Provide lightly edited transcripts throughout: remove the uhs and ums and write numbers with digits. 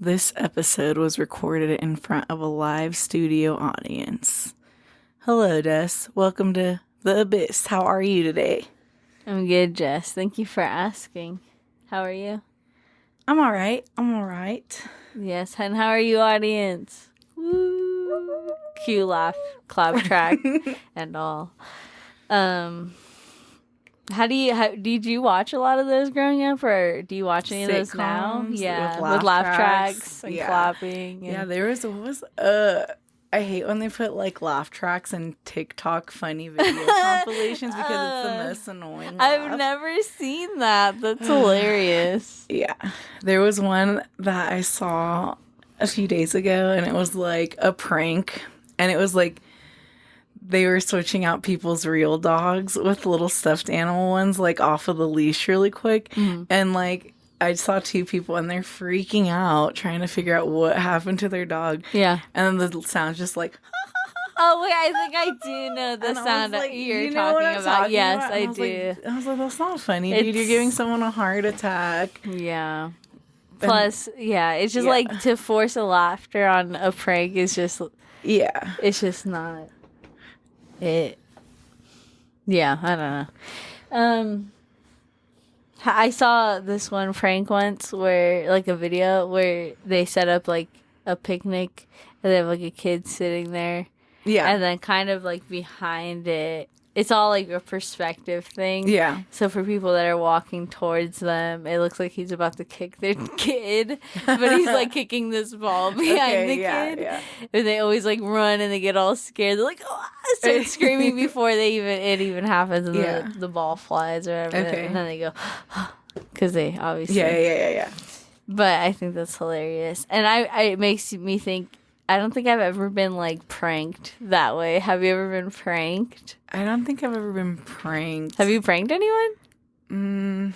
This episode was recorded in front of a live studio audience. Hello, Des. Welcome to The Abyss. How are you today? I'm good, Jess. Thank you for asking. How are you? I'm all right. Yes, and how are you, audience? Woo! Cue laugh, clap track, and all. Did you watch a lot of those growing up, or do you watch any of those now? Sitcoms Yeah, with laugh tracks and clapping. Yeah, there was I hate when they put like laugh tracks and TikTok funny video compilations because it's the most annoying laugh. I've never seen that. That's hilarious. Yeah. There was one that I saw a few days ago and it was like a prank, and it was like they were switching out people's real dogs with little stuffed animal ones like off of the leash really quick. Mm-hmm. And like I saw two people and they're freaking out trying to figure out what happened to their dog. Yeah. And then the sound's just like, oh, wait, I think I do know the sound like, you're talking about. Yes, I do. I was like, that's not funny, dude. You're giving someone a heart attack. Yeah. Plus, it's just like to force a laughter on a prank is just... Yeah. It's just not... It... Yeah, I don't know. I saw this one prank once where, like, a video where they set up, like, a picnic and they have, like, a kid sitting there. Yeah. And then kind of, like, behind it, it's all, like, a perspective thing. Yeah. So for people that are walking towards them, it looks like he's about to kick their kid, but he's, like, kicking this ball behind the kid. Yeah. And they always, like, run and they get all scared. They're like, oh, start screaming before it even happens, and the ball flies or whatever. Okay. And then they go, because they obviously... Yeah. But I think that's hilarious. And it makes me think, I don't think I've ever been, like, pranked that way. Have you ever been pranked? I don't think I've ever been pranked. Have you pranked anyone?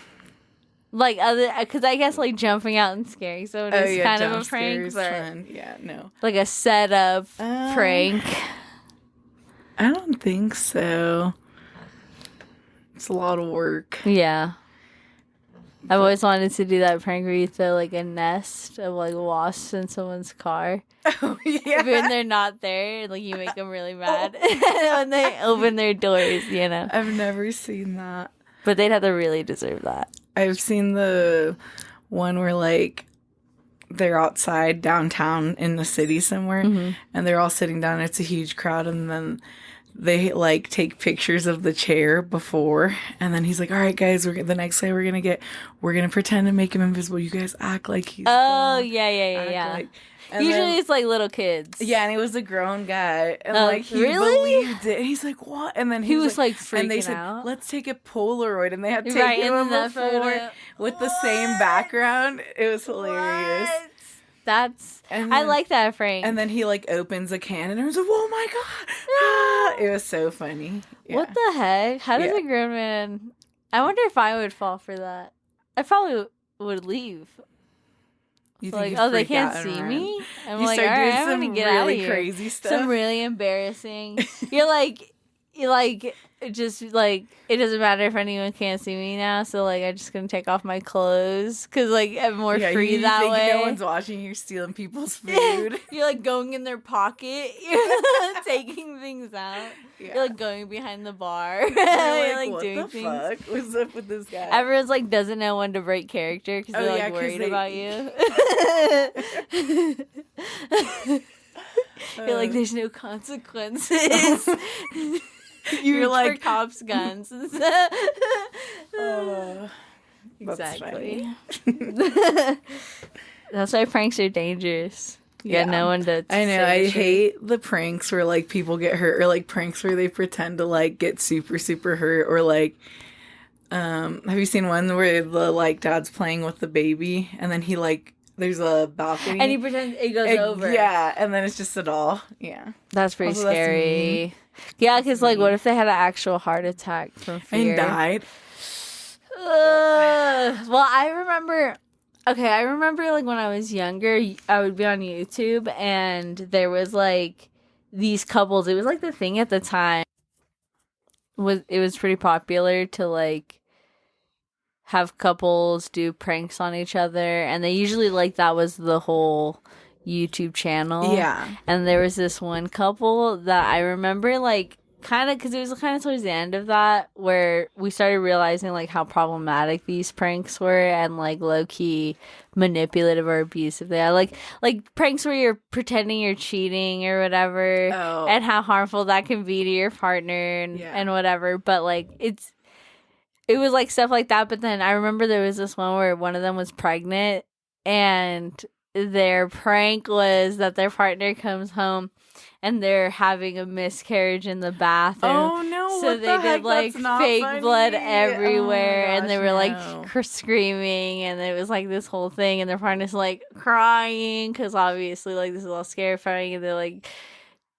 Like, because I guess, like, jumping out and scaring someone is kind of a prank. But fun. Yeah, no. Like a setup prank. I don't think so. It's a lot of work. Yeah. I've always wanted to do that prank where you throw, like, a nest of, like, wasps in someone's car. Oh, yeah. When they're not there, like, you make them really mad when they open their doors, you know? I've never seen that. But they'd have to really deserve that. I've seen the one where, like, they're outside downtown in the city somewhere, and they're all sitting down. It's a huge crowd, and then they, like, take pictures of the chair before, and then he's like, all right, guys, the next guy we're gonna pretend to make him invisible. You guys act like he's gone. Yeah. Like, usually it's, like, little kids. Yeah, and he was a grown guy, and, like, he really? believed it. He's like, what? And then he was, like, freaking and they said, out. Let's take a Polaroid, and they had taken him before with the same background. It was hilarious. What? I like that prank. And then he, like, opens a can and everyone's like, oh my god. It was so funny. Yeah. What the heck? How does a grown man... I wonder if I would fall for that. I probably would leave. You think like, they can't see me? I'm you like, start all right, doing I'm gonna get out of here. Crazy stuff. Some really embarrassing. You're like, just like, it doesn't matter if anyone can't see me now, so like I'm just gonna take off my clothes because like I'm more free that way. No one's watching. You're stealing people's food. You're like going in their pocket. You're taking things out. Yeah. You're like going behind the bar. You're like what doing the things. Fuck? What's up with this guy? Everyone's like doesn't know when to break character because they're like worried about you. You're like, there's no consequences. You're like for cops' guns. Exactly. That's why pranks are dangerous. Yeah, no one to. I know. I hate the pranks where like people get hurt, or like pranks where they pretend to like get super super hurt, or like. Have you seen one where the like dad's playing with the baby, and then he like. There's a balcony. And he pretends it goes over. Yeah, and then it's just a doll. Yeah. That's pretty scary. Yeah, because, like, what if they had an actual heart attack from fear? And died? Well, I remember, like, when I was younger, I would be on YouTube, and there was, like, these couples. It was, like, the thing at the time. It was pretty popular to, like, have couples do pranks on each other, and they usually like that was the whole YouTube channel. Yeah. And there was this one couple that I remember like kind of because it was kind of towards the end of that where we started realizing like how problematic these pranks were and like low-key manipulative or abusive they are, like pranks where you're pretending you're cheating or whatever, and how harmful that can be to your partner and whatever. But like it was like stuff like that. But then I remember there was this one where one of them was pregnant, and their prank was that their partner comes home and they're having a miscarriage in the bathroom. Oh no! So they did like fake funny. blood everywhere, Gosh, and they were like screaming, and it was like this whole thing. And their partner's like crying because obviously like this is all terrifying. And they're like,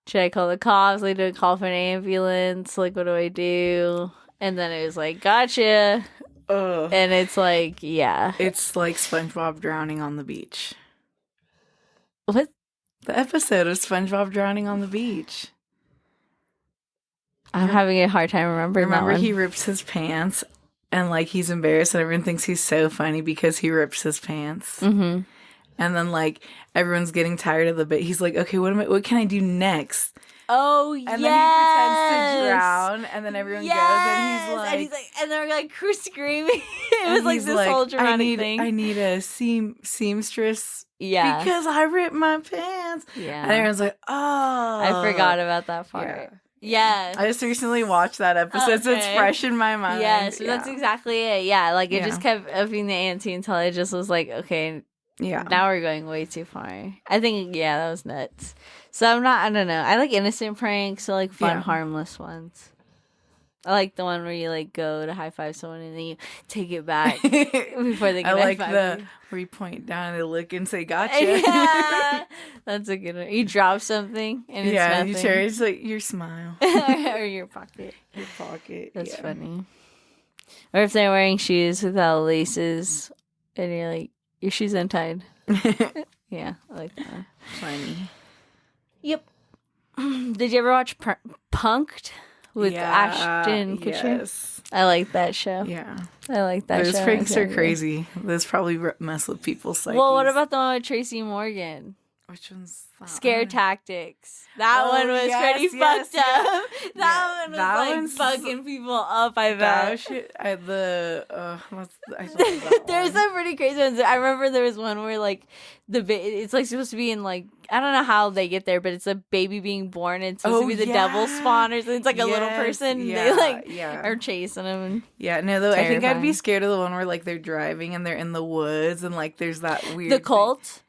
"Should I call the cops? Like, do I call for an ambulance? Like, what do I do?" And then it was like, "Gotcha." And it's like, yeah, it's like SpongeBob drowning on the beach. What? The episode of SpongeBob drowning on the beach. I'm having a hard time remembering that one. He rips his pants and like he's embarrassed and everyone thinks he's so funny because he rips his pants. Mm-hmm. And then like everyone's getting tired of the bit. He's like, okay, what can I do next? Oh, and then he pretends to drown, and then everyone goes, and he's like, and they're like screaming. It was like this whole dramatic thing. I need a seamstress. Yeah. Because I ripped my pants. Yeah. And everyone's like, oh. I forgot about that part. Yeah. I just recently watched that episode, so it's fresh in my mind. Yeah, so that's exactly it. Yeah, like it just kept upping the ante until it just was like, okay, now we're going way too far. I think, that was nuts. So I don't know. I like innocent pranks, so like fun, harmless ones. I like the one where you like go to high five someone and then you take it back before they can high five you. Where you point down and they look and say gotcha. Yeah, that's a good one. You drop something and it's nothing. You share it's like your smile or your pocket. Your pocket. That's funny. Or if they're wearing shoes without laces and you're like your shoes untied. Yeah, I like that one. Funny. Yep. Did you ever watch Punk'd? With Ashton Kutcher. Yes. I like that show. Yeah. I like that show. Those pranks are crazy. Those probably mess with people's psyches. Well, what about the one with Tracy Morgan? Which one's that? Scare Tactics. That one was pretty fucked up. That one was like fucking people up, I bet. There's some pretty crazy ones. I remember there was one where like it's like supposed to be in like, I don't know how they get there, but it's a baby being born and it's supposed to be the devil spawn or something. It's like a little person. They like are chasing him. I think I'd be scared of the one where like they're driving and they're in the woods and like there's that weird The Cult?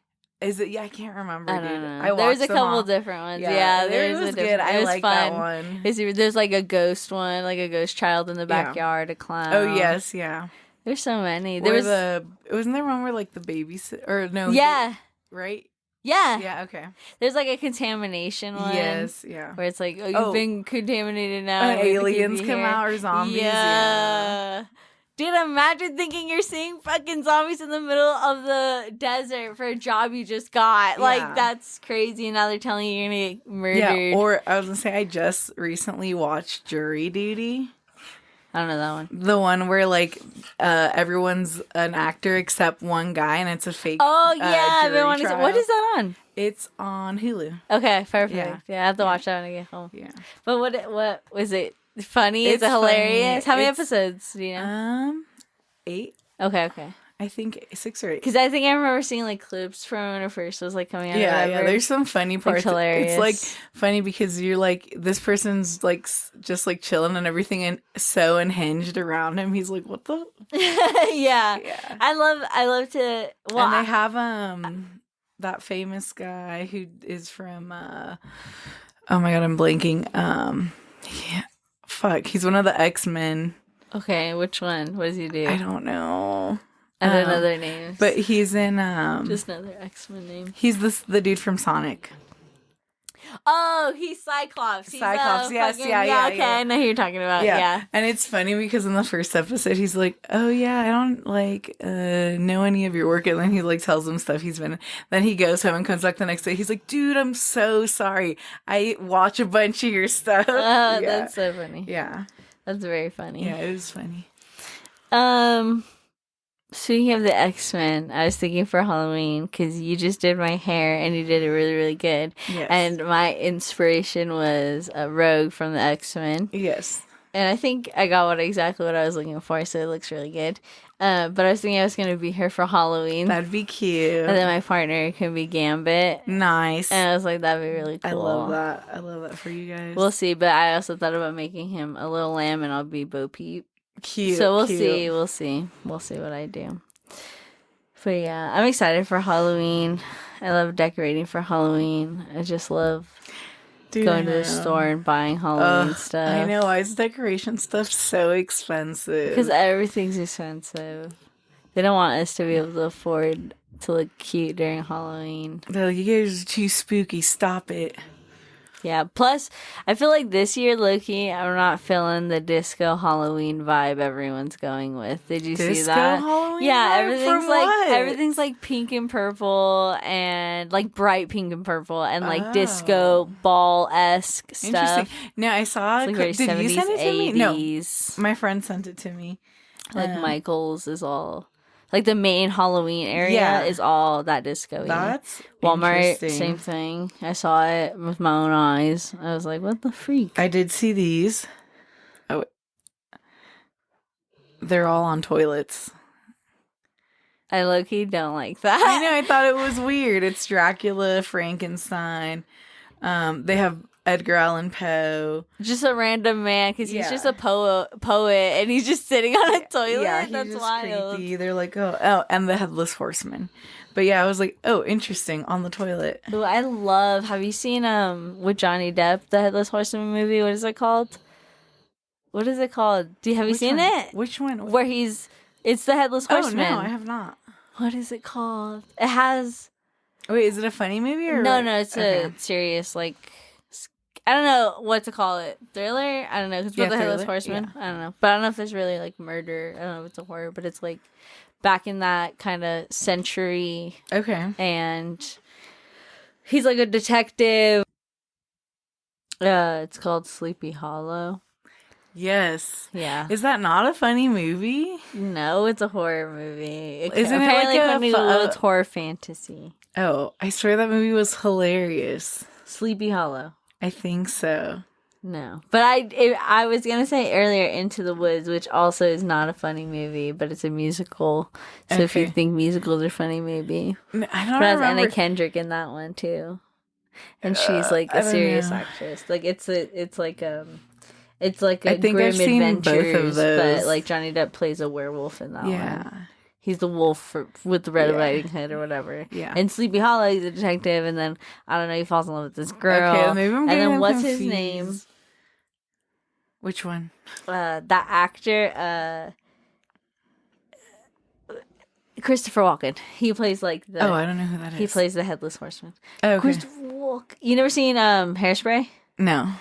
Is it? Yeah, I can't remember, dude. There's a couple different ones. Yeah, there's a different. I like that one. There's like a ghost one, like a ghost child in the backyard, a clown. Oh yes, yeah. There's so many. Wasn't there one where like the babysitter or no? Yeah. Right. Yeah. Yeah. Okay. There's like a contamination one. Yes. Yeah. Where it's like, you've been contaminated now. Aliens come out or zombies. Yeah. Dude, imagine thinking you're seeing fucking zombies in the middle of the desert for a job you just got. Like, that's crazy. And now they're telling you you're going to get murdered. Yeah, or I was going to say, I just recently watched Jury Duty. I don't know that one. The one where, like, everyone's an actor except one guy, and it's a fake Oh, yeah. What is that on? It's on Hulu. Okay, perfect. Yeah, I have to watch that when I get home. Yeah. But what was it? Funny? Is it hilarious? How many episodes do you know? 8. Okay. I think 6 or 8. Because I think I remember seeing like clips from when it first was like coming out. Yeah. There's some funny parts. It's hilarious. It's like funny because you're like, this person's like just like chilling and everything and so unhinged around him. He's like, what the? Yeah. I love to. Well, and they have that famous guy who is from. Oh my god, I'm blanking. Yeah. Fuck, he's one of the X-Men. Okay, which one? What does he do? I don't know. I don't know their names. But he's in just another X-Men name. He's the dude from Sonic. Oh, he's Cyclops. Cyclops, yes, Okay, I know who you're talking about. Yeah. And it's funny because in the first episode he's like, oh yeah, I don't like know any of your work, and then he like tells them stuff he's been. Then he goes home and comes back the next day. He's like, dude, I'm so sorry. I watch a bunch of your stuff. That's so funny. Yeah. That's very funny. Yeah, it was funny. Speaking of the X-Men, I was thinking for Halloween, because you just did my hair and you did it really, really good. Yes. And my inspiration was Rogue from the X-Men. Yes. And I think I got exactly what I was looking for, so it looks really good. But I was thinking I was going to be her for Halloween. That'd be cute. And then my partner can be Gambit. Nice. And I was like, that'd be really cool. I love that. I love that for you guys. We'll see, but I also thought about making him a little lamb and I'll be Bo Peep. Cute. So we'll cute. see. We'll see. We'll see what I do. But yeah, I'm excited for Halloween. I love decorating for Halloween. I just love going to the store and buying Halloween stuff. I know. Why is decoration stuff so expensive? Because everything's expensive. They don't want us to be able to afford to look cute during Halloween. They're like, you guys are too spooky. Stop it. Yeah. Plus, I feel like this year, Loki, I'm not feeling the disco Halloween vibe everyone's going with. Did you see that? Halloween Yeah, vibe? everything's like pink and purple and like bright pink and purple and like disco ball-esque stuff. Interesting. Now I saw. It's like very Did 70s, you send it to me? 80s. No, my friend sent it to me. Like Michael's is all. Like the main Halloween area is all that disco. That's Walmart, same thing. I saw it with my own eyes. I was like, what the freak? I did see these. Oh, they're all on toilets. I low-key don't like that. I know, I thought it was weird. It's Dracula, Frankenstein. They have Edgar Allan Poe. Just a random man, because he's just a poet, and he's just sitting on a toilet. Yeah, that's just wild. creepy. They're like, oh, and the Headless Horseman. But yeah, I was like, oh, interesting, on the toilet. Ooh, I love. Have you seen with Johnny Depp the Headless Horseman movie? What is it called? Have you seen it? Which one? Where it's the Headless Horseman. Oh no, I have not. What is it called? It has. Wait, is it a funny movie or No, it's a serious I don't know what to call it. Thriller? I don't know. It's about the Headless Horseman. Yeah. I don't know. But I don't know if there's really like murder. I don't know if it's a horror, but it's like back in that kind of century. Okay. And he's like a detective. It's called Sleepy Hollow. Yes. Yeah. Is that not a funny movie? No, it's a horror movie. Isn't it like it's horror fantasy. Oh, I swear that movie was hilarious. Sleepy Hollow. I think so. No, but I was gonna say earlier, Into the Woods, which also is not a funny movie, but it's a musical. So if you think musicals are funny, maybe. I don't remember. But Anna Kendrick in that one too, and she's like a serious actress. Like it's like a I think grim I've seen adventures, both of those. but like Johnny Depp plays a werewolf in that Yeah. one. He's the wolf with the Red Riding Hood or whatever. Yeah. And Sleepy Hollow, he's a detective, and then I don't know, he falls in love with this girl. Okay, maybe I'm getting and then what's confused. his name? Which one? That actor, Christopher Walken. He plays like the. Oh, I don't know who that is. He plays the Headless Horseman. Oh, okay. Christopher Walken. You never seen Hairspray? No.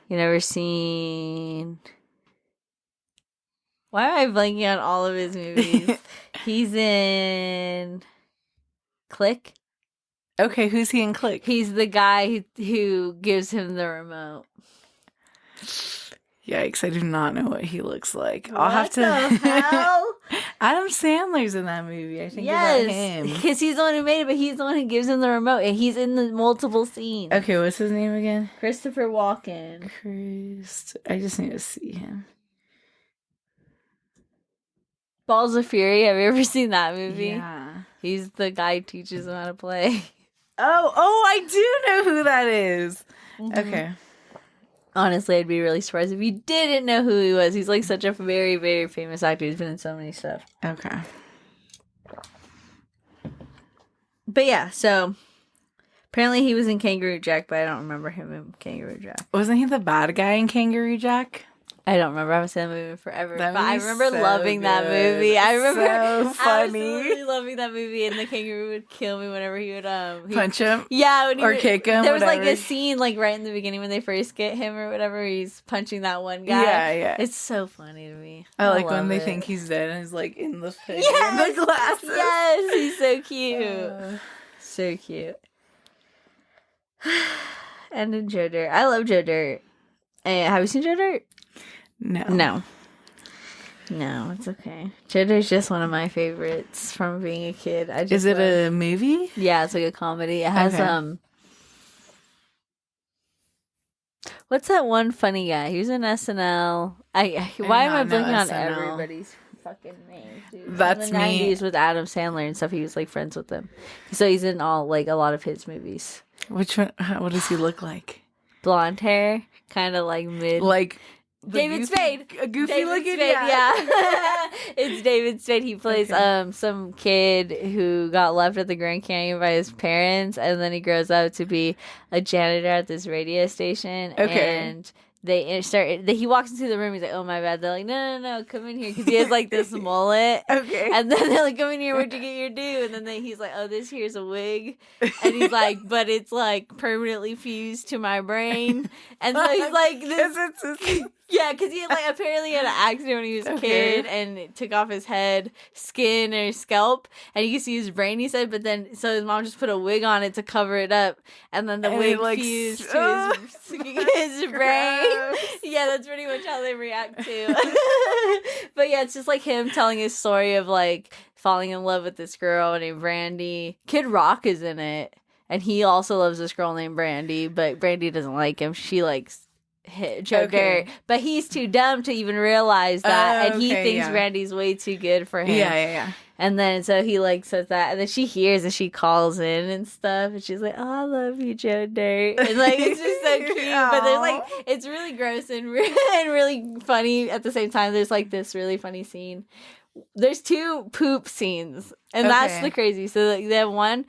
You never seen. Why am I blanking on all of his movies? He's in Click. Okay, who's he in Click? He's the guy who gives him the remote. Yikes, I do not know what he looks like. What I'll have to. the hell? Adam Sandler's in that movie. I think about him. Because he's the one who made it, but he's the one who gives him the remote, and he's in the multiple scenes. Okay, what's his name again? Christopher Walken. I just need to see him. Balls of Fury. Have you ever seen that movie? Yeah. He's the guy who teaches him how to play. Oh, I do know who that is. Mm-hmm. Okay. Honestly, I'd be really surprised if you didn't know who he was. He's like such a very, very famous actor. He's been in so many stuff. Okay. But yeah, so apparently he was in Kangaroo Jack, but I don't remember him in Kangaroo Jack. Wasn't he the bad guy in Kangaroo Jack? I don't remember. I haven't seen that movie in forever. But I remember so loving that movie. I remember so funny. absolutely loving that movie, and the kangaroo would kill me whenever he would punch him. Yeah, or kick him. There was whatever. like a scene like right in the beginning when they first get him or whatever. He's punching that one guy. Yeah. It's so funny to me. I like when they think he's dead and he's like in the figure, yes! in the glasses. Yes, he's so cute. So cute. And in Joe Dirt. I love Joe Dirt. Have you seen Joe Dirt? No. No. No, it's okay. Joe Dirt's just one of my favorites from being a kid. Is it a movie? Yeah, it's like a comedy. It has what's that one funny guy? He was in SNL. Why am I blanking on everybody's fucking names, dude? That's in the 90s with Adam Sandler and stuff. He was like friends with them. So he's in a lot of his movies. Which one? What does he look like? Blonde hair, kind of like mid. Like David Spade. A goofy David looking Spade, yeah. It's David Spade. He plays some kid who got left at the Grand Canyon by his parents, and then he grows up to be a janitor at this radio station. Okay. And he walks into the room, he's like, oh my bad. They're like, no, come in here, because he has like this mullet. Okay. And then they're like, come in here, where'd you get your due? And then he's like, oh, this here's a wig. And he's like, but it's like permanently fused to my brain. And so he's like, this. Yeah, because he like apparently had an accident when he was a kid, and it took off his head, skin, or scalp, and you can see his brain. He said, but then so his mom just put a wig on it to cover it up, and then the wig fused to his brain. Yeah, that's pretty much how they react to. But yeah, it's just like him telling his story of like falling in love with this girl named Brandy. Kid Rock is in it, and he also loves this girl named Brandy, but Brandy doesn't like him. She likes Joe Dirt, but he's too dumb to even realize that, and he thinks Randy's way too good for him. Yeah. And then so he like says that, and then she hears and she calls in and stuff, and she's like, "Oh, I love you, Joe Dirt," and like it's just so cute. But there's like it's really gross and really funny at the same time. There's like this really funny scene. There's two poop scenes, and that's the crazy. So like, that one.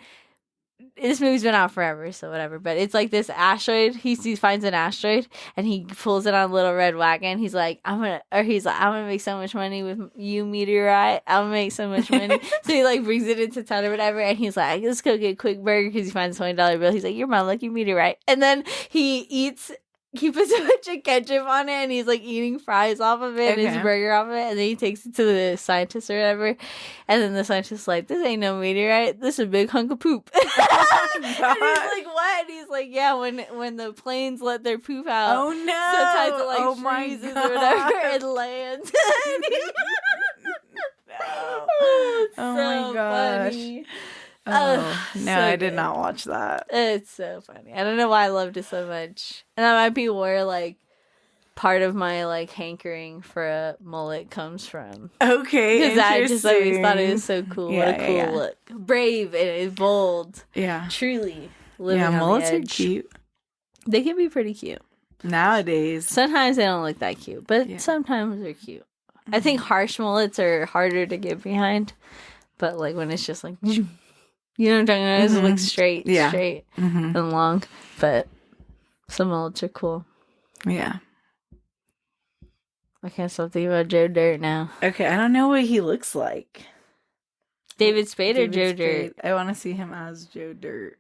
This movie's been out forever, so whatever. But it's like this asteroid. He finds an asteroid and he pulls it on a little red wagon. He's like, I'm gonna make so much money with you, meteorite. I'm gonna make so much money. So he like brings it into town or whatever, and he's like, let's go get a quick burger because he finds a $20 bill. He's like, you're my lucky meteorite. And then he puts a bunch of ketchup on it, and he's like eating fries off of it, and his burger off of it, and then he takes it to the scientist or whatever, and then the scientist is like, this ain't no meteorite, this is a big hunk of poop. And he's like, what? And he's like, yeah, when the planes let their poop out, oh no, sometimes it like freezes or whatever and lands. Oh my gosh. Funny. Oh, no, so I did good. not watch that. It's so funny. I don't know why I loved it so much. And that might be where, like, part of my, like, hankering for a mullet comes from. Okay, because I just always thought it was so cool. Yeah, what a cool look. Brave and bold. Yeah. Truly living on mullets the are edge. cute. They can be pretty cute. Nowadays. Sometimes they don't look that cute, but sometimes they're cute. Mm-hmm. I think harsh mullets are harder to get behind. But, like, when it's just, like... You know what I'm talking about? It's like straight and long. But some mullets are cool. Yeah. I can't stop thinking about Joe Dirt now. Okay, I don't know what he looks like. David Spade or Joe Dirt? I want to see him as Joe Dirt.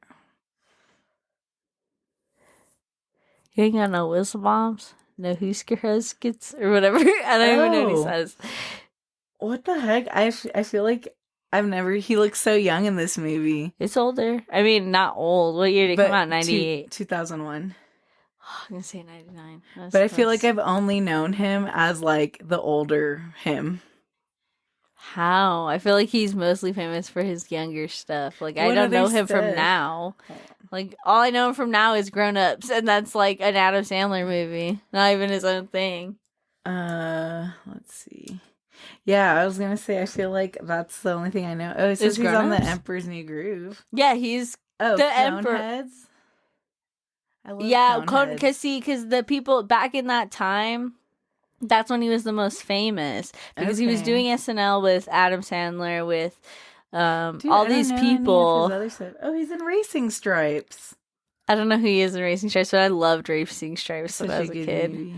You ain't got no whistle bombs? No Husker Huskets? Or whatever? I don't even know what he says. What the heck? I feel like he looks so young in this movie. It's older. I mean, not old. What year did it come out? 98? 2001. Oh, I'm going to say 99. But close. I feel like I've only known him as, like, the older him. How? I feel like he's mostly famous for his younger stuff. Like, I don't know him from now. Like, all I know him from now is Grown Ups, and that's, like, an Adam Sandler movie. Not even his own thing. Let's see. Yeah, I was gonna say I feel like that's the only thing I know. Oh, it says he's on the Emperor's New Groove. Yeah, he's the Emperor. Heads? I love because the people back in that time, that's when he was the most famous because he was doing SNL with Adam Sandler with all these people. Oh, he's in Racing Stripes. I don't know who he is in Racing Stripes, but I loved Racing Stripes when I was a kid. Movie.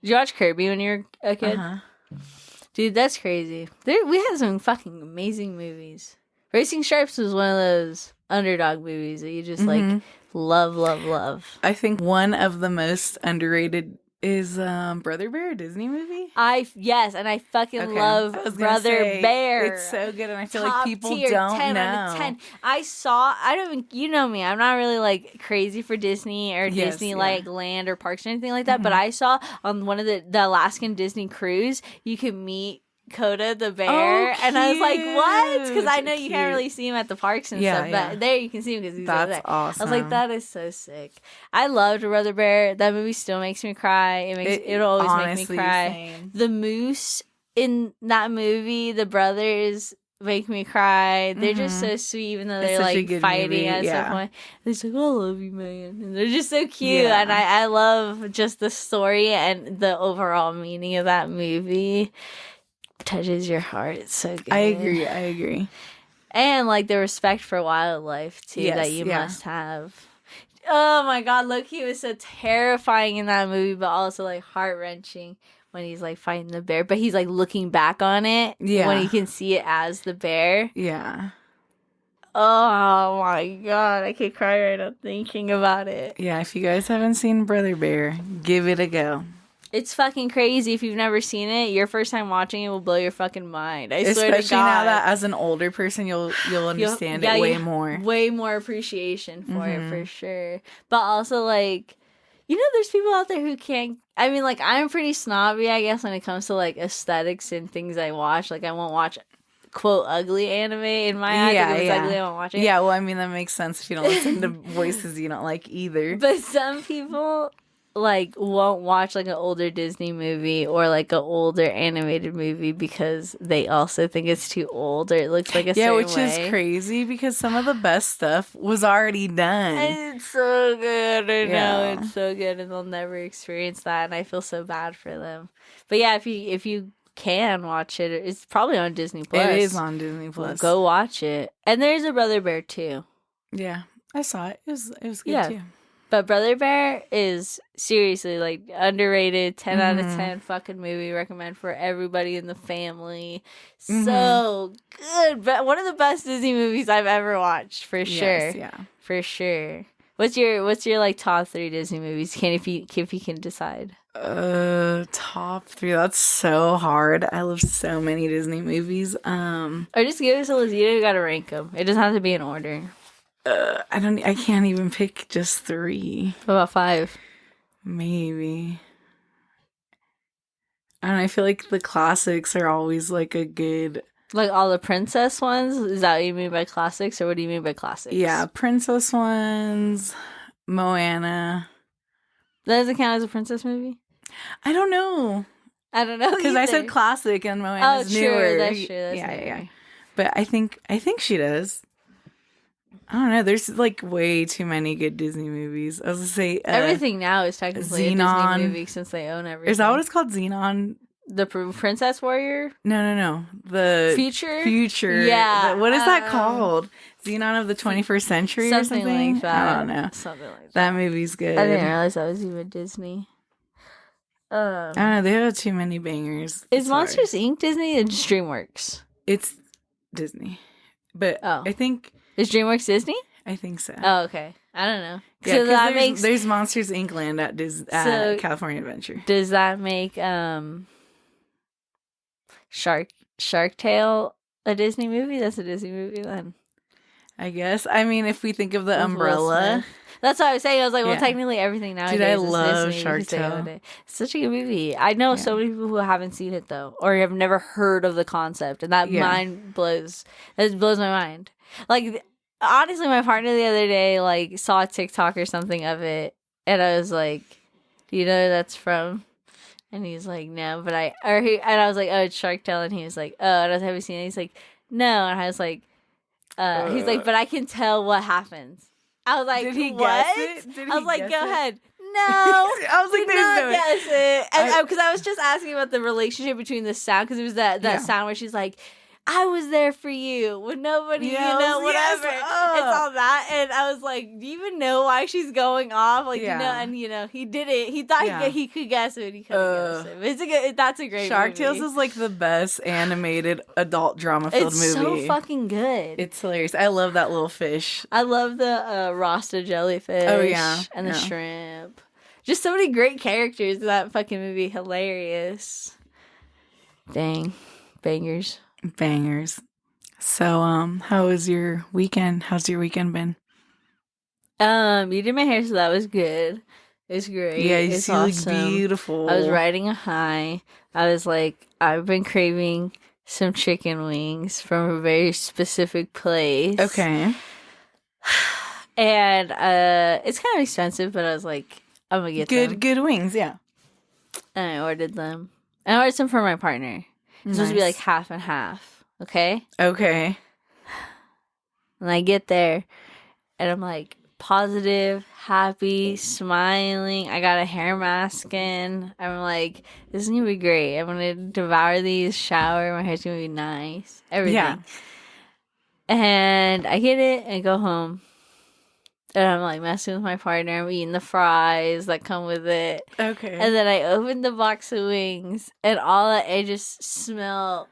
Did you watch Kirby when you were a kid? Dude, that's crazy. We had some fucking amazing movies. Racing Stripes was one of those underdog movies that you just like love. I think one of the most underrated Is Brother Bear a Disney movie? Yes, and I fucking love Brother Bear. It's so good, and I feel Top like people tier, don't 10 know. out of 10. I don't even, you know me, I'm not really like crazy for Disney or Disney like land or parks or anything like that, but I saw on one of the Alaskan Disney cruise, you can meet Coda the bear, and I was like, "What?" Because I know you can't really see him at the parks and stuff, but there you can see him because he's over there. Awesome. I was like, "That is so sick." I loved Brother Bear. That movie still makes me cry. It'll always make me cry. Same. The moose in that movie, the brothers make me cry. They're just so sweet, even though they're like fighting at some point. They're just like, "I love you, man," and they're just so cute. And I love just the story and the overall meaning of that movie. Touches your heart. It's so good. I agree. And like the respect for wildlife too that you must have. Oh my god, Loki was so terrifying in that movie, but also like heart-wrenching when he's like fighting the bear, but he's like looking back on it when he can see it as the bear. Yeah. Oh my god, I could cry right now thinking about it. Yeah, if you guys haven't seen Brother Bear, give it a go. It's fucking crazy. If you've never seen it, your first time watching it will blow your fucking mind. I swear to God. Especially now that as an older person, you'll understand it way more. Way more appreciation for it, for sure. But also, like, you know, there's people out there who can't... I mean, like, I'm pretty snobby, I guess, when it comes to, like, aesthetics and things I watch. Like, I won't watch, quote, ugly anime in my eyes. If it's ugly, I won't watch it. Yeah, well, I mean, that makes sense if you don't listen to voices you don't like either. But some people... like won't watch like an older Disney movie or like an older animated movie because they also think it's too old or it looks like a certain which is crazy because some of the best stuff was already done. And it's so good. I know it's so good, and they'll never experience that, and I feel so bad for them. But yeah, if you can watch it, it's probably on Disney Plus. It is on Disney Plus. Go watch it. And there's a Brother Bear too. Yeah, I saw it. It was good too. But Brother Bear is seriously like underrated, 10 out of 10 fucking movie. Recommend for everybody in the family. So good. But one of the best Disney movies I've ever watched, for sure. Yeah. For sure. What's your like top 3 Disney movies? If you can decide. Top 3. That's so hard. I love so many Disney movies. Or just give us a list. You gotta rank them. It doesn't have to be in order. I can't even pick just 3. What about 5? Maybe. I don't know, I feel like the classics are always like a good... Like all the princess ones? Is that what you mean by classics, or what do you mean by classics? Yeah, princess ones, Moana. That doesn't count as a princess movie? I don't know. Because I said classic and Moana's newer. That's true. Yeah. But I think she does. I don't know. There's like way too many good Disney movies. I was gonna say everything now is technically a Disney movie since they own everything. Is that what it's called? Xenon? The Princess Warrior? No. The Future. Yeah. What is that called? Xenon of the 21st Century or something like that. I don't know. Something like that. That movie's good. I didn't realize that was even Disney. I don't know. They have too many bangers. Is Monsters Inc. Disney or just DreamWorks? It's Disney, but I think. Is DreamWorks Disney? I think so. Oh, okay. I don't know. Yeah, so that there's Monsters Inc. Land at California Adventure. Does that make Shark Tale a Disney movie? That's a Disney movie then. I guess. I mean, if we think of the umbrella. That's what I was saying. I was like, well, technically everything nowadays I is love Disney. Shark Tale. It's such a good movie. I know so many people who haven't seen it though, or have never heard of the concept, and that blows my mind. Like, honestly, my partner the other day like saw a TikTok or something of it, and I was like, "Do you know where that's from?" And he's like, "No," but and I was like, "Oh, it's Shark Tale," and he was like, "Oh," and I was, "Have you seen it?" He's like, "No," and I was like, he's like, "But I can tell what happens." I was like, "Did he what?" guess it? I was like, "Go ahead." No, I was like, "There's no guess it," because I was just asking about the relationship between the sound, because it was that sound where she's like, "I was there for you when nobody, whatever." It's all that, and I was like, "Do you even know why she's going off?" Like, and he did it. He thought he could guess it. He couldn't guess it. But it's that's a great Shark movie. Tales is like the best animated adult drama filled movie. It's so fucking good. It's hilarious. I love that little fish. I love the Rasta jellyfish. Oh yeah, and the shrimp. Just so many great characters in that fucking movie. Hilarious. Dang. Bangers. So, how was your weekend? How's your weekend been? You did my hair, so that was good. It was great. Yeah, it's awesome. Look beautiful. I was riding a high. I was like, I've been craving some chicken wings from a very specific place. Okay. And it's kind of expensive, but I was like, I'm gonna get them. Good wings, yeah. And I ordered them. And I ordered some for my partner. It's supposed to be like half and half. Okay? Okay. And I get there, and I'm like positive, happy, smiling. I got a hair mask in. I'm like, this is gonna be great. I'm gonna devour these, shower. My hair's gonna be nice. Everything. Yeah. And I get it and go home. And I'm like messing with my partner. I'm eating the fries that come with it. Okay. And then I open the box of wings, and I just smell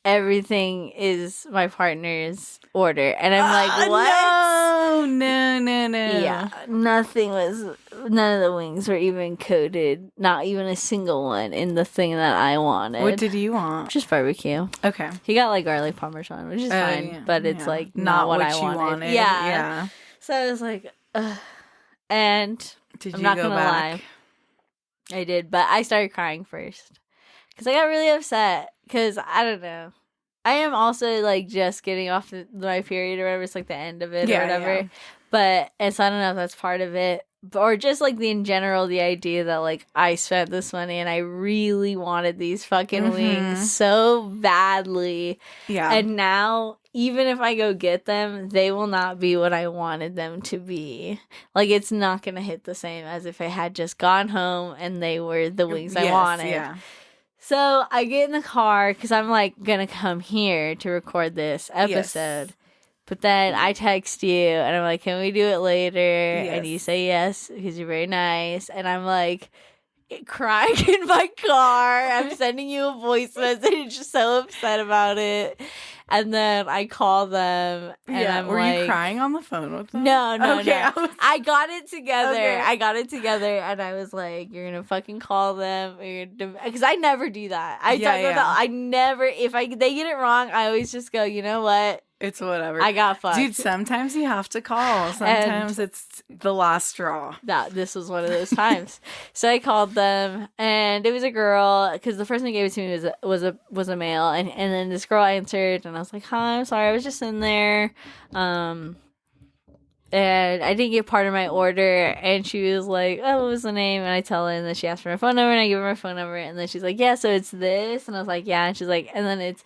everything is my partner's order. And I'm like, what? No. Yeah. None of the wings were even coated. Not even a single one in the thing that I wanted. What did you want? Just barbecue. Okay. He got like garlic parmesan, which is fine. Yeah. But it's like not what I wanted. Yeah. So I was like, ugh. And I'm not going to lie. I did. But I started crying first. Because I got really upset. Because I don't know. I am also like just getting off my period or whatever. It's like the end of it or whatever. Yeah. But so I don't know if that's part of it. Or just like in general, the idea that like I spent this money and I really wanted these fucking wings so badly. Yeah. And now, even if I go get them, they will not be what I wanted them to be. Like, it's not going to hit the same as if I had just gone home and they were the wings I wanted. Yeah. So I get in the car because I'm like going to come here to record this episode. Yes. But then I text you, and I'm like, can we do it later? Yes. And you say yes, because you're very nice. And I'm like, crying in my car. I'm sending you a voice message, so upset about it. And then I call them, and I'm were like... Were you crying on the phone with them? No. I got it together. Okay. I got it together, and I was like, you're going to fucking call them. Because I never do that. I never... If they get it wrong, I always just go, you know what? It's whatever. I got fucked. Dude, sometimes you have to call. Sometimes it's the last straw. This was one of those times. So I called them, and it was a girl, because the person who gave it to me was a male, and then this girl answered, and I was like, hi, I'm sorry, I was just in there, and I didn't get part of my order, and she was like, oh, what was the name? And I tell her, and then she asked for my phone number, and I give her my phone number, and then she's like, yeah, so it's this, and I was like, yeah, and she's like, and then it's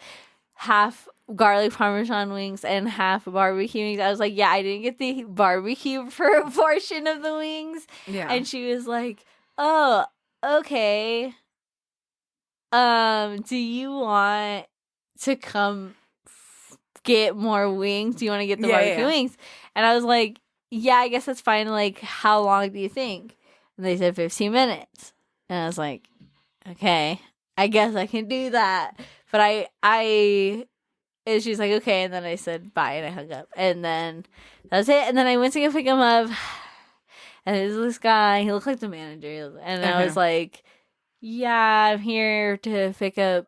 half garlic parmesan wings and half barbecue wings. I was like, yeah, I didn't get the barbecue portion of the wings. Yeah. And she was like, oh, okay. Do you want to come get more wings? Do you want to get the barbecue wings? And I was like, yeah, I guess that's fine. Like, how long do you think? And they said 15 minutes. And I was like, okay, I guess I can do that. But and she's like, okay. And then I said bye, and I hung up. And then that was it. And then I went to go pick him up. And there's this guy. He looked like the manager. And I was like, yeah, I'm here to pick up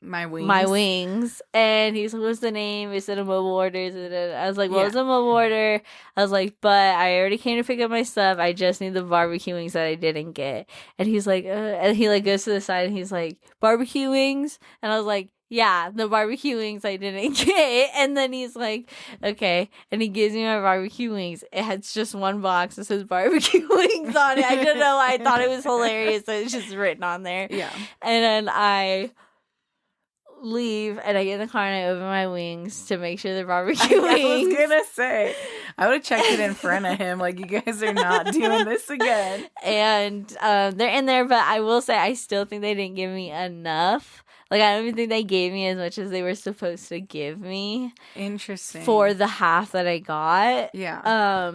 my wings. And he's like, what's the name? He said a mobile order. I was like, well, it's a mobile order. I was like, but I already came to pick up my stuff. I just need the barbecue wings that I didn't get. And he's like, and he like goes to the side, and he's like, barbecue wings? And I was like, yeah, the barbecue wings I didn't get. And then he's like, okay. And he gives me my barbecue wings. It has just one box that says barbecue wings on it. I don't know. I thought it was hilarious that it's just written on there. Yeah. And then I leave, and I get in the car, and I open my wings to make sure they're barbecue wings. I was gonna say, I would have checked it in front of him, like, you guys are not doing this again. And they're in there, but I will say I still think they didn't give me enough. Like, I don't even think they gave me as much as they were supposed to give me. Interesting. For the half that I got. Yeah.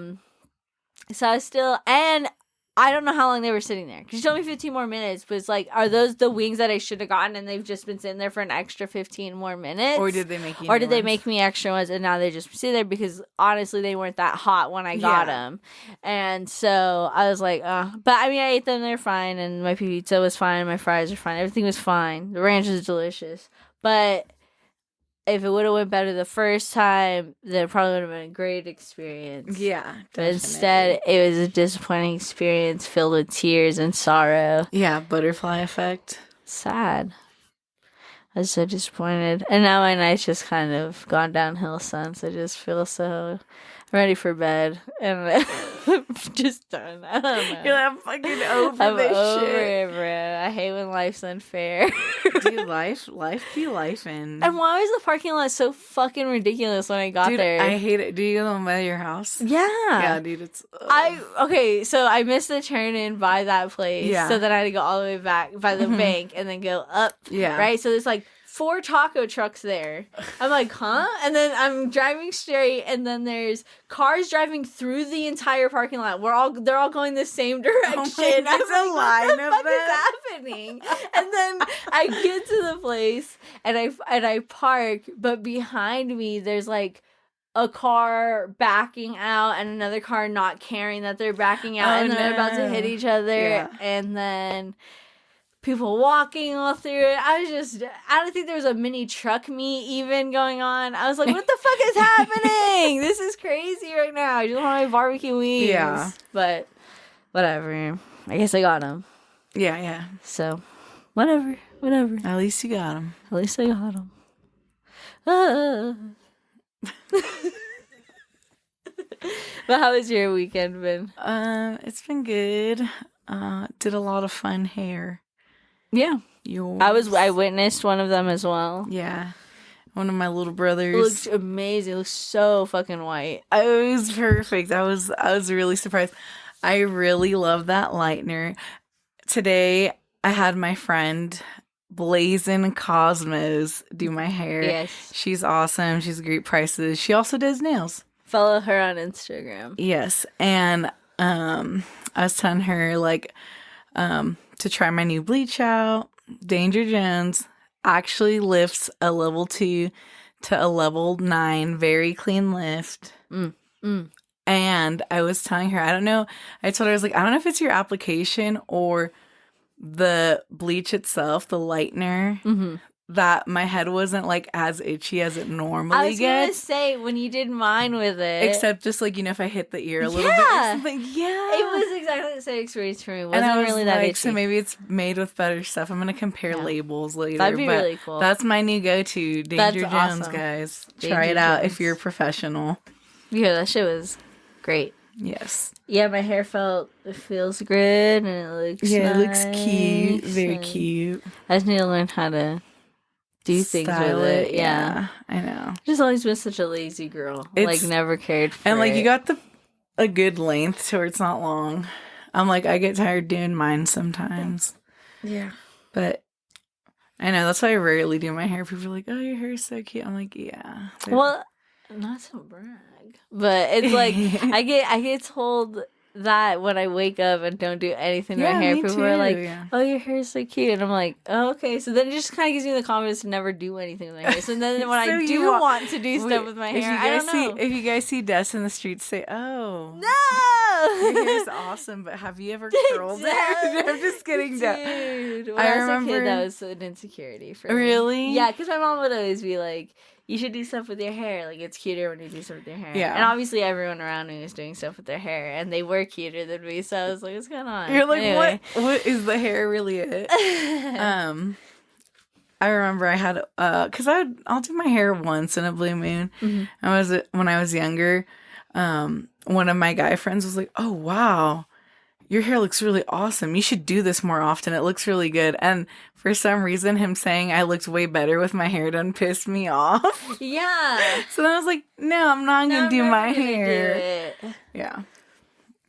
So I was still, and I don't know how long they were sitting there. Because she told me 15 more minutes. But it's like, are those the wings that I should have gotten and they've just been sitting there for an extra 15 more minutes? Or did they make you they make me extra ones and now they just sit there? Because honestly, they weren't that hot when I got them. And so I was like, But I mean, I ate them. They're fine. And my pizza was fine. My fries are fine. Everything was fine. The ranch is delicious. But if it would have went better the first time, then it probably would have been a great experience. Yeah, definitely. But instead, it was a disappointing experience filled with tears and sorrow. Yeah, butterfly effect. Sad. I was so disappointed. And now my night's just kind of gone downhill since. I just feel so ready for bed. And I'm just done. I don't know. You're like, I'm fucking over this shit. It, bro. I hate when life's unfair. Dude, life be lifing. And why was the parking lot so fucking ridiculous when I got there? I hate it. Do you go by your house? Yeah. Yeah, dude, it's... Okay, so I missed the turn in by that place. Yeah. So then I had to go all the way back by the bank and then go up. Yeah. Right? So there's like 4 taco trucks there. I'm like, huh? And then I'm driving straight, and then there's cars driving through the entire parking lot. They're all going the same direction. Oh my, I'm like, what the fuck is happening? And then I get to the place and I park, but behind me there's like a car backing out and another car not caring that they're backing out, and then they're about to hit each other, and then people walking all through it. I don't think there was a mini truck meet even going on. I was like, what the fuck is happening? This is crazy right now. I just want my barbecue wings. Yeah. But whatever. I guess I got them. Yeah. So, whatever. At least you got them. At least I got them. But how has your weekend been? It's been good. Did a lot of fun hair. Yeah. Yours? I witnessed one of them as well. Yeah. One of my little brothers. It looks amazing. It looks so fucking white. It was perfect. I was really surprised. I really love that lightener. Today I had my friend Blazin Cosmos do my hair. Yes. She's awesome. She's great prices. She also does nails. Follow her on Instagram. Yes. And I was telling her to try my new bleach out. Danger Jones actually lifts a level 2 to a level 9 very clean lift. And I was telling her, I told her, I was like, I don't know if it's your application or the bleach itself, the lightener, that my head wasn't like as itchy as it normally gets. I was gonna say, when you did mine with it, except just like, if I hit the ear a little bit or something. Yeah, it was exactly the same experience for me. It wasn't and I was really that itchy. So maybe it's made with better stuff. I'm gonna compare labels later. That'd be really cool. That's my new go-to. Danger Jones, awesome. guys. Danger Try it out Jones. if you're a professional. Yeah, that shit was great. Yes. Yeah, my hair feels good, and it looks it nice, looks cute. Very cute. I just need to learn how to do things Style with it. Yeah, I know. I've just always been such a lazy girl. Never cared for and it. you got a good length to where it's not long. I'm like, I get tired doing mine sometimes. Yeah. But I know, that's why I rarely do my hair. People are like, oh, your hair is so cute. I'm like, yeah. Well, not to brag, but it's like I get told that when I wake up and don't do anything to my hair. People are like, oh, your hair is so cute. And I'm like, oh, okay. So then it just kind of gives me the confidence to never do anything with my hair. So then when I do want to do stuff with my hair, I don't know. If you guys see Des in the streets, say, oh. No! Your hair's awesome, but have you ever curled it? I'm just kidding. Dude, when I was a kid, that was an insecurity for me. Really? Yeah, because my mom would always be like, you should do stuff with your hair. Like, it's cuter when you do stuff with your hair. Yeah. And obviously everyone around me was doing stuff with their hair, and they were cuter than me, so I was like, what's going on? You're like, anyway. What is the hair really it? I remember I had, because I'll do my hair once in a blue moon. Mm-hmm. When I was younger, one of my guy friends was like, oh, wow, your hair looks really awesome. You should do this more often. It looks really good. And for some reason, him saying I looked way better with my hair done pissed me off. Yeah. So then I was like, no, I'm not going to do my hair. Do Yeah.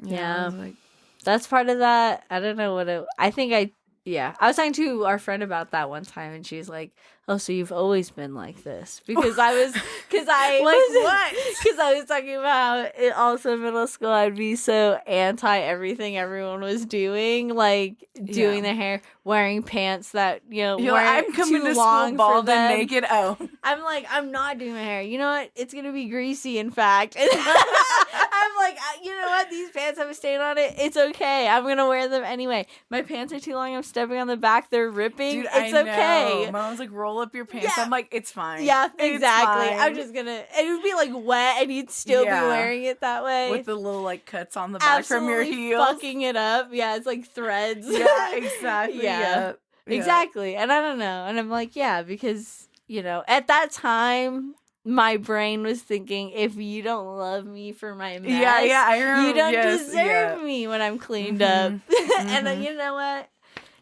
Yeah. Like, that's part of that. I don't know what I think Yeah, I was talking to our friend about that one time, and she's like, "Oh, so you've always been like this?" Because I was, because I what? Because I was talking about it. Also, in middle school, I'd be so anti everything everyone was doing, like doing their hair, wearing pants that weren't I'm coming too to long school bald for them. and naked. Oh, I'm like, I'm not doing my hair. You know what? It's gonna be greasy. In fact, and I'm like, you know what? These pants have a stain on it. It's okay. I'm gonna wear them anyway. My pants are too long. I'm stepping on the back. They're ripping. dude, It's okay. Mom's like, roll up your pants. Yeah. I'm like, it's fine. Yeah, It's exactly. fine. I'm just gonna. It would be like wet, and you'd still be wearing it that way with the little like cuts on the back from your heels, fucking it up. Yeah, it's like threads. Yeah, exactly. Yeah. Exactly. And I don't know. And I'm like, yeah, because at that time, my brain was thinking, if you don't love me for my mess, I remember. You don't deserve me when I'm cleaned up. And you know what?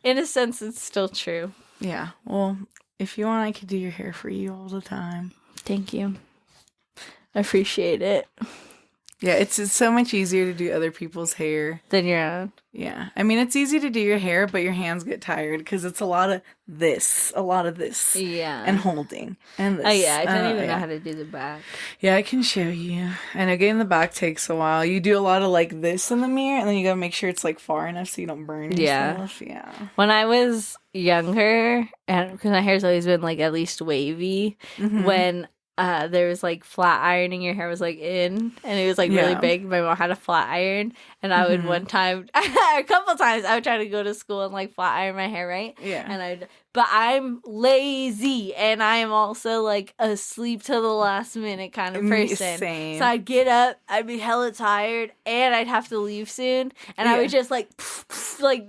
In a sense, it's still true. Yeah. Well, if you want, I could do your hair for you all the time. Thank you. I appreciate it. Yeah, it's so much easier to do other people's hair than your own. Yeah. I mean, it's easy to do your hair, but your hands get tired because it's a lot of this. Yeah. And holding. And this. Oh, yeah. I don't even know how to do the back. Yeah, I can show you. I know getting the back takes a while. You do a lot of like this in the mirror, and then you gotta make sure it's like far enough so you don't burn yourself. Yeah. When I was younger, and because my hair's always been like at least wavy, when there was like flat ironing, your hair was like in, and it was like really big. My mom had a flat iron, and I would one time, a couple times, I would try to go to school and like flat iron my hair, right? Yeah. And but I'm lazy, and I am also like a sleep till the last minute kind of person. Same. So I'd get up, I'd be hella tired, and I'd have to leave soon, and I would just like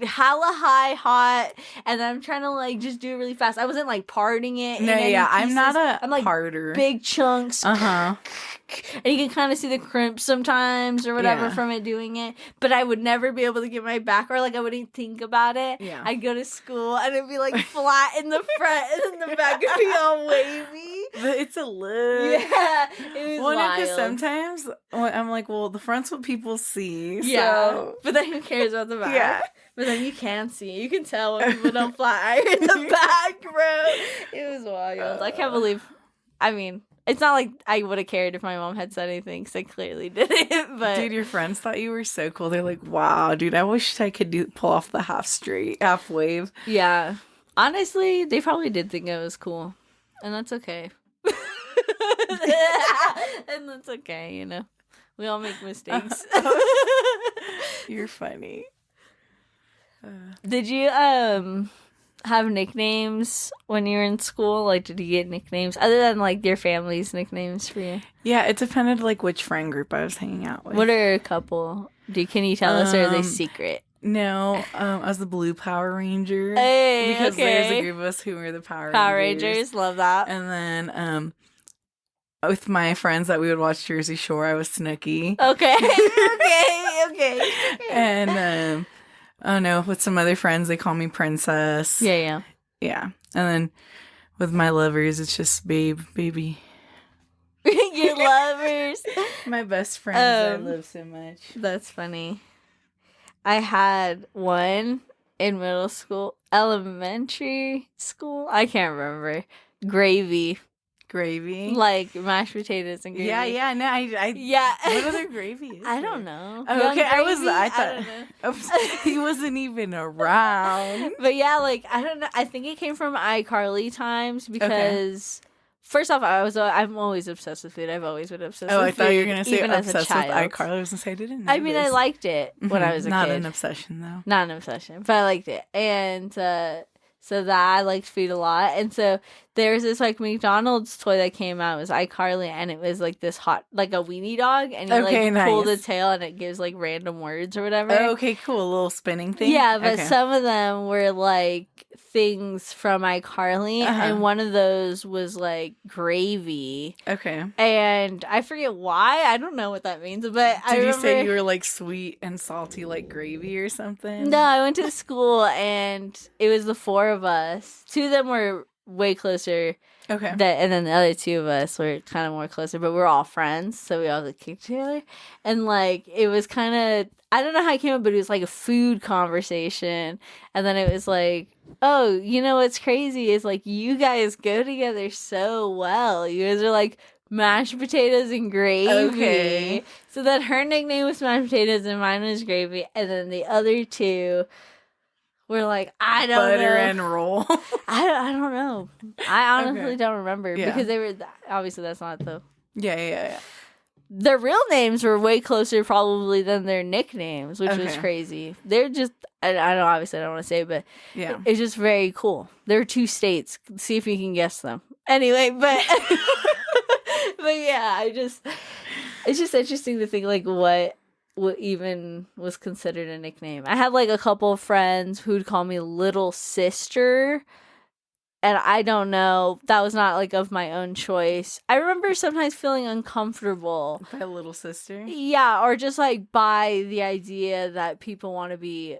hella hot, and then I'm trying to like just do it really fast. I wasn't like parting it. No, yeah, I'm not I'm like parter. Big chunks. And you can kind of see the crimps sometimes or whatever from it doing it. But I would never be able to get my back, or like I wouldn't think about it. Yeah. I'd go to school and it'd be like flat in the front, and then the back would be all wavy. But it's a look. Yeah, it was wild. Because sometimes I'm like, well, the front's what people see. Yeah, so. but then who cares about the back? Yeah. But then you can see. You can tell when people don't flat iron the back, bro. It was wild. I can't believe. I mean, it's not like I would have cared if my mom had said anything, because I clearly didn't. But dude, your friends thought you were so cool. They're like, wow, dude, I wish I could pull off the half wave. Yeah. Honestly, they probably did think I was cool. And that's okay. And that's okay, We all make mistakes. You're funny. Did you have nicknames when you were in school? Like, did you get nicknames other than like your family's nicknames for you? Yeah, it depended like which friend group I was hanging out with. What are a couple? Can you tell us, or are they secret? No, I was the Blue Power Ranger. Hey, because there's a group of us who were the Power Rangers. Love that. And then with my friends that we would watch Jersey Shore, I was Snooki. Okay. Okay. And oh no, with some other friends they call me Princess. Yeah. And then with my lovers, it's just baby. Your lovers. My best friends that I love so much. That's funny. I had one in elementary school. I can't remember. Gravy. Like mashed potatoes and gravy. Yeah. No, yeah. What other gravy is I don't know. Oh, okay, gravy? I thought he wasn't even around. But yeah, like I don't know. I think it came from iCarly times because. First off, I'm always obsessed with food. I've always been obsessed with food. Oh, I thought you were going to say obsessed with iCarly. I was going to say I didn't know I mean, I liked it when I was a kid. Not an obsession, though. Not an obsession, but I liked it. And so that I liked food a lot. And so there was this like McDonald's toy that came out. It was iCarly, and it was like this like a weenie dog, and you pull the tail and it gives like random words or whatever. Oh, okay, cool. A little spinning thing. Yeah, but some of them were like things from iCarly, and one of those was like gravy. Okay. And I forget why. I don't know what that means, but Did you say you were like sweet and salty like gravy or something? No, I went to school and it was the four of us. Two of them were way closer. Okay. And then the other two of us were kind of more closer, but we're all friends, so we all like kicked together. And like it was kind of, I don't know how it came up, but it was like a food conversation. And then it was like, oh, you know what's crazy is like you guys go together so well. You guys are like mashed potatoes and gravy. Okay. So then her nickname was mashed potatoes and mine was gravy, and then the other two. We're like, I don't know. Butter and roll. I don't know. I honestly don't remember because they were obviously that's not the. Yeah. Their real names were way closer probably than their nicknames, which was crazy. They're just I don't obviously I don't want to say, but it's just very cool. There are two states. See if you can guess them. Anyway, but but yeah, it's just interesting to think like what even was considered a nickname. I had like a couple of friends who'd call me little sister, and I don't know, that was not like of my own choice. I remember sometimes feeling uncomfortable by little sister. Yeah, or just like by the idea that people want to be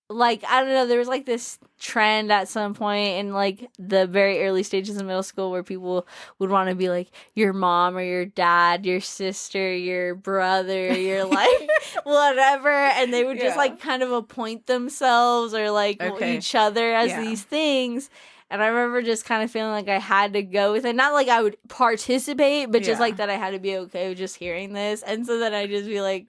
like, I don't know, there was like this trend at some point in like the very early stages of middle school where people would want to be like your mom or your dad, your sister, your brother, your like whatever, and they would just like kind of appoint themselves or like each other as these things. And I remember just kind of feeling like I had to go with it. Not like I would participate, but just like that I had to be okay with just hearing this. And so then I'd just be like,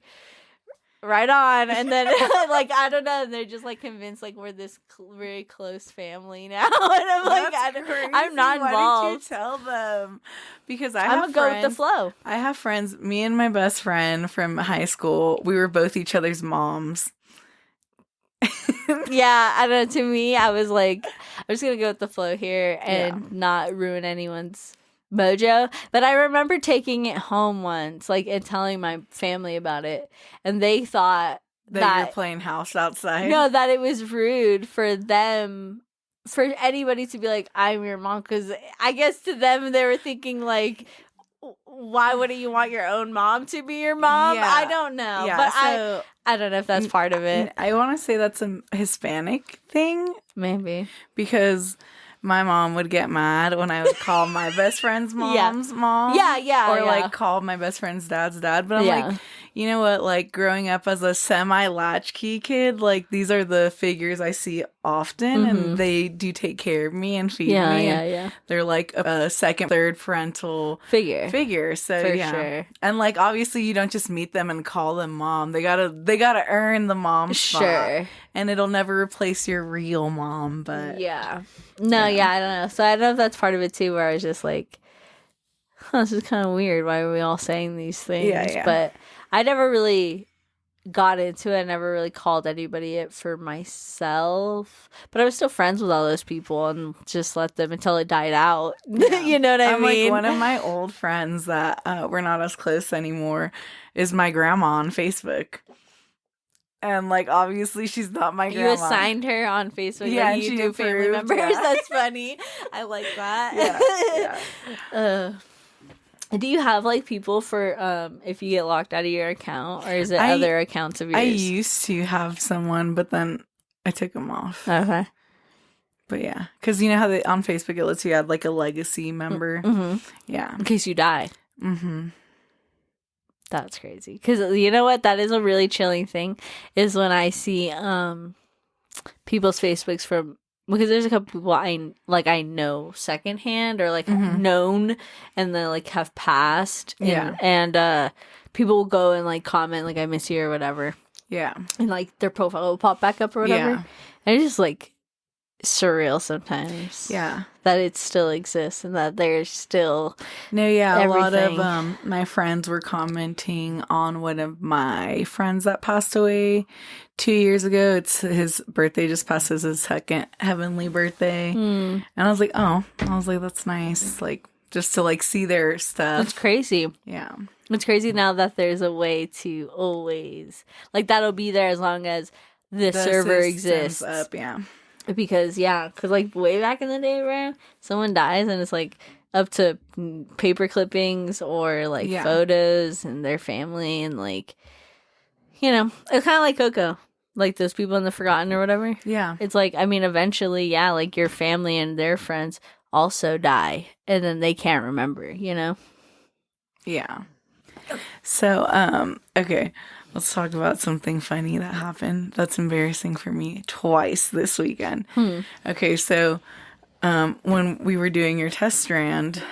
right on. And then like I don't know, and they're just like convinced like we're this very close family now. And I'm like, I'm not involved. Why did you tell them? Because I'm gonna go with the flow. I have friends, me and my best friend from high school, we were both each other's moms. Yeah, I don't know, to me I was like, I'm just gonna go with the flow here and not ruin anyone's mojo. But I remember taking it home once, like, and telling my family about it, and they thought that you're playing house outside. No, that it was rude for them, for anybody to be like, I'm your mom, because I guess to them they were thinking like, why wouldn't you want your own mom to be your mom? I don't know, but so, I don't know if that's part of it. I want to say that's a Hispanic thing, maybe, because my mom would get mad when I would call my best friend's mom's mom. Or like call my best friend's dad's dad. But I'm like, you know what? Like growing up as a semi-latchkey kid, like these are the figures I see often, and they do take care of me and feed me. They're like a second, third parental figure. So for sure. And like obviously you don't just meet them and call them mom. They gotta earn the mom spot. And it'll never replace your real mom. But I don't know. So I don't know if that's part of it too, where I was just like, this is kind of weird. Why are we all saying these things? But I never really got into it. I never really called anybody it for myself. But I was still friends with all those people and just let them until it died out. You know what I mean? Like one of my old friends that we're not as close anymore is my grandma on Facebook. And, like, obviously she's not my grandma. You assigned her on Facebook. Yeah, and you do family members. Yeah. That's funny. I like that. Do you have, like, people for if you get locked out of your account? Or is it other accounts of yours? I used to have someone, but then I took them off. Okay. But, yeah. Because you know how on Facebook it lets you add, like, a legacy member? Mm-hmm. Yeah. In case you die. Mm-hmm. That's crazy. Because you know what? That is a really chilling thing, is when I see people's Facebooks from, because there's a couple people I know secondhand or like known and then like have passed. And people will go and like comment like I miss you or whatever. Yeah. And like their profile will pop back up or whatever. Yeah. And it's just like surreal sometimes. Yeah. That it still exists and that there's still a lot of my friends were commenting on one of my friends that passed away 2 years ago. It's his birthday just passed, his second heavenly birthday. And I was like, that's nice. Like just to like see their stuff. It's crazy. Yeah. It's crazy now that there's a way to always, like, that'll be there as long as the server exists. Up, yeah. Because like way back in the day, bro, someone dies and it's like up to paper clippings or like photos and their family and like, you know, it's kind of like Coco. like those people in The Forgotten or whatever. Yeah. It's like, I mean, eventually, yeah, like your family and their friends also die, and then they can't remember, you know? Yeah. So, okay, let's talk about something funny that happened that's embarrassing for me twice this weekend. Okay, so when we were doing your test strand,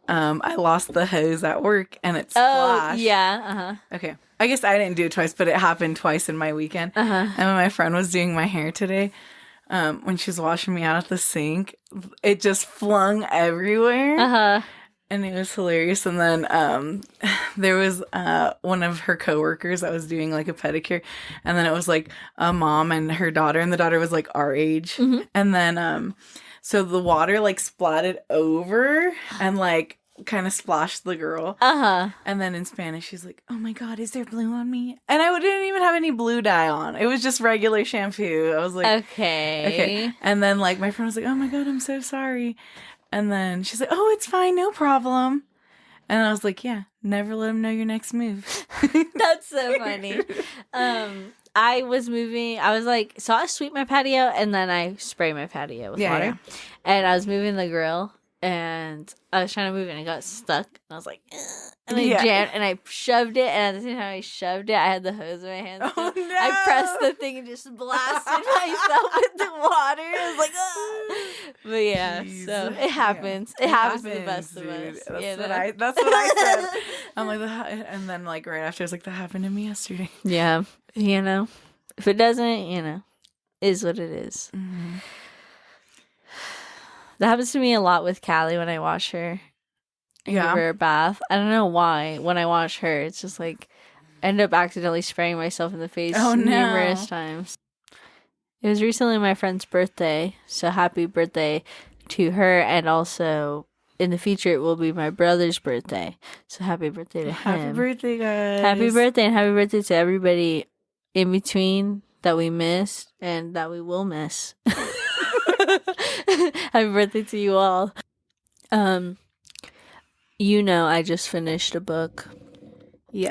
I lost the hose at work and it splashed. Oh, yeah. Okay. I guess I didn't do it twice, but it happened twice in my weekend. And when my friend was doing my hair today, when she was washing me out at the sink, it just flung everywhere. And it was hilarious. And then there was one of her coworkers that was doing like a pedicure. And then it was like a mom and her daughter. And the daughter was like our age. And then so the water like splatted over and like kind of splashed the girl. And then in Spanish, she's like, "Oh my God, is there blue on me?" And I didn't even have any blue dye on. It was just regular shampoo. I was like, okay. And then like my friend was like, "Oh my God, I'm so sorry." And then she's like, "Oh, it's fine, no problem." And I was like, "Yeah, never let them know your next move." That's so funny. I was moving. I was like, so I sweep my patio and then I spray my patio with water. Yeah. And I was moving the grill and I was trying to move it and it got stuck. And I was like, ugh. And I jammed and I shoved it. And at the same time I shoved it, I had the hose in my hand. So no. I pressed the thing and just blasted myself with the water. I was like, ugh. But yeah, jeez. So it happens. Yeah. It happens to the best of us. That's what I said. I'm like, and then like right after I was like, that happened to me yesterday. Yeah. You know, if it doesn't, you know, is what it is. That happens to me a lot with Callie when I wash her. Give her a bath. I don't know why. When I wash her, it's just like I end up accidentally spraying myself in the face numerous times. It was recently my friend's birthday, so happy birthday to her, and also in the future it will be my brother's birthday. So happy birthday to him. Happy birthday, guys. Happy birthday, and happy birthday to everybody in between that we missed and that we will miss. Happy birthday to you all. You know, I just finished a book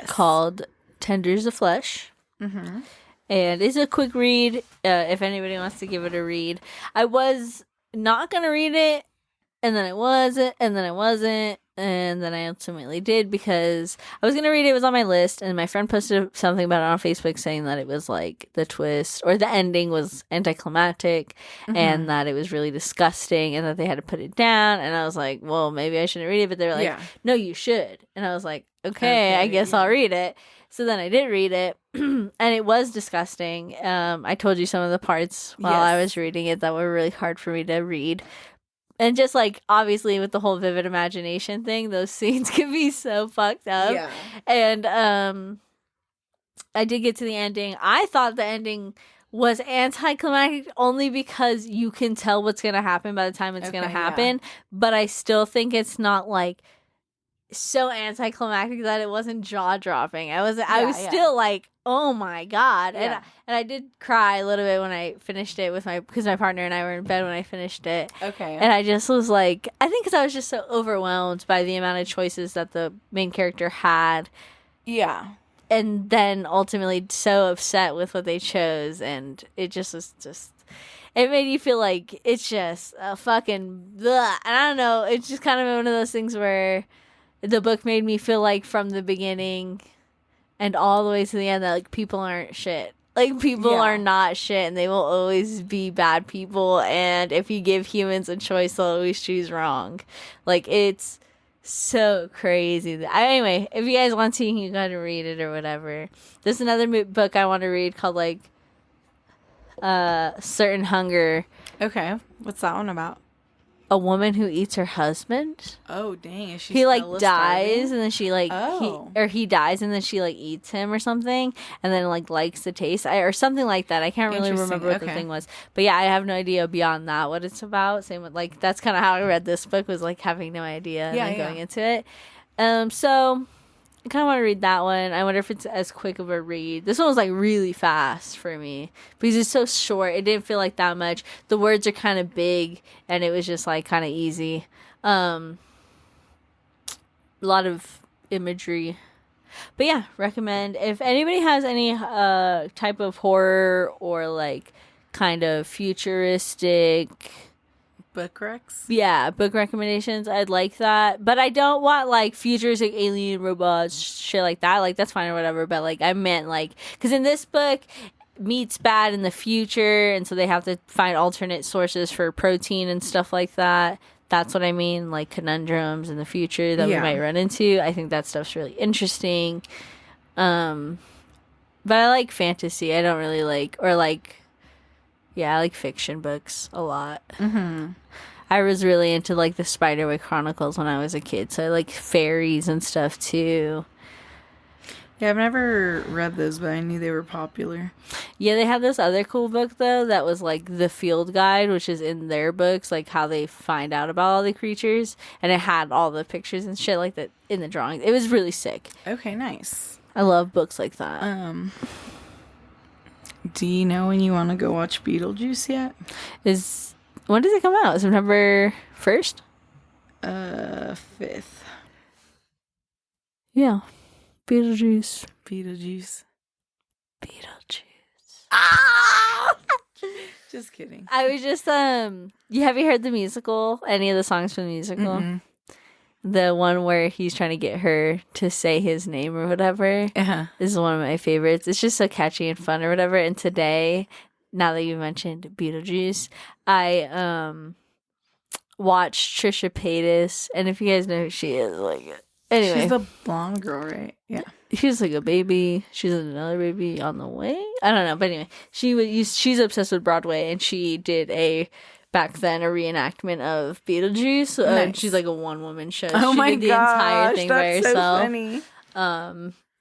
called Tenders of Flesh. And it's a quick read if anybody wants to give it a read. I was not going to read it, and then I wasn't, and then I wasn't, and then I ultimately did because I was going to read it. It was on my list, and my friend posted something about it on Facebook saying that it was like the twist or the ending was anticlimactic and that it was really disgusting and that they had to put it down. And I was like, well, maybe I shouldn't read it. But they were like, no, you should. And I was like, okay, I guess I'll read it. So then I did read it, and it was disgusting. I told you some of the parts while I was reading it that were really hard for me to read. And just like, obviously, with the whole vivid imagination thing, those scenes can be so fucked up. Yeah. And I did get to the ending. I thought the ending was anticlimactic only because you can tell what's going to happen by the time it's going to happen. Yeah. But I still think it's not like so anticlimactic that it wasn't jaw-dropping. I was still like, oh my God. And I did cry a little bit when I finished it because my partner and I were in bed when I finished it. Okay. And I just was like, I think because I was just so overwhelmed by the amount of choices that the main character had. Yeah. And then ultimately so upset with what they chose, and it just was it made you feel like it's just a fucking blah. And I don't know, it's just kind of one of those things where the book made me feel like from the beginning and all the way to the end that like people aren't shit. Like people are not shit, and they will always be bad people, and if you give humans a choice, they'll always choose wrong. Like it's so crazy. Anyway, if you guys want to, you can go to read it or whatever. There's another book I want to read called like Certain Hunger. Okay, what's that one about? A woman who eats her husband. Oh dang! Is she he like dies and then she like he dies and then she like eats him or something and then like likes the taste or something like that. I can't really remember what the thing was, but yeah, I have no idea beyond that what it's about. Same with like that's kind of how I read this book, was like having no idea and then going into it. So I kind of want to read that one. I wonder if it's as quick of a read. This one was like really fast for me because it's so short. It didn't feel like that much. The words are kind of big and it was just like kind of easy. A lot of imagery. But yeah, recommend. If anybody has any type of horror or like kind of futuristic book recs, book recommendations, I'd like that. But I don't want like futuristic alien robots shit like that. Like that's fine or whatever, but like I meant like, because in this book meat's bad in the future, and so they have to find alternate sources for protein and stuff like that. That's what I mean, like conundrums in the future that we might run into. I think that stuff's really interesting. But I like fantasy. I don't really like, or like, I like fiction books a lot. I was really into like the Spiderwick Chronicles when I was a kid, so I like fairies and stuff too. Yeah, I've never read those, but I knew they were popular. Yeah, they had this other cool book, though, that was, like, the field guide, which is in their books, like, how they find out about all the creatures. And it had all the pictures and shit like that in the drawings. It was really sick. Okay, nice. I love books like that. Do you know when you want to go watch Beetlejuice yet? When does it come out? September 1st? 5th. Yeah. Beetlejuice. Ah! Just kidding. I was just have you heard the musical? Any of the songs from the musical? Mm-mm. The one where he's trying to get her to say his name or whatever. This is one of my favorites. It's just so catchy and fun or whatever. And today, now that you mentioned Beetlejuice, I watched Trisha Paytas, and if you guys know who she is, like, anyway, she's the blonde girl, right? Yeah. She's like a baby. She's another baby on the way. I don't know, but anyway, she's obsessed with Broadway, and she did back then a reenactment of Beetlejuice. Nice. And she's like a one-woman show. Oh, she did the entire thing by herself. So funny.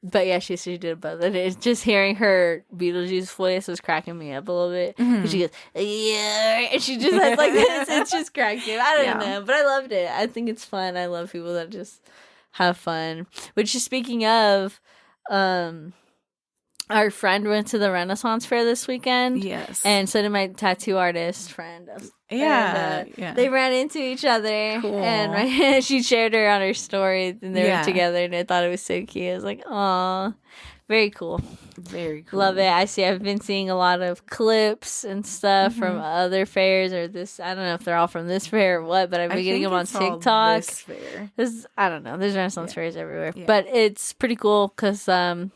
But yeah, she did both. And it's just hearing her Beetlejuice voice was cracking me up a little bit. Mm-hmm. She goes, yeah, and she just has like this. It's just cracked me. I don't know, but I loved it. I think it's fun. I love people that just have fun. Which is, speaking of, our friend went to the Renaissance Fair this weekend. Yes. And so did my tattoo artist friend. Yeah. And, they ran into each other. Cool. And she shared her on her story, and they were together, and I thought it was so cute. I was like, aw. Very cool. Very cool. Love it. I've been seeing a lot of clips and stuff from other fairs, or this. I don't know if they're all from this fair or what, but I've been getting them on TikTok. This fair. I don't know. There's Renaissance fairs everywhere. Yeah. But it's pretty cool because I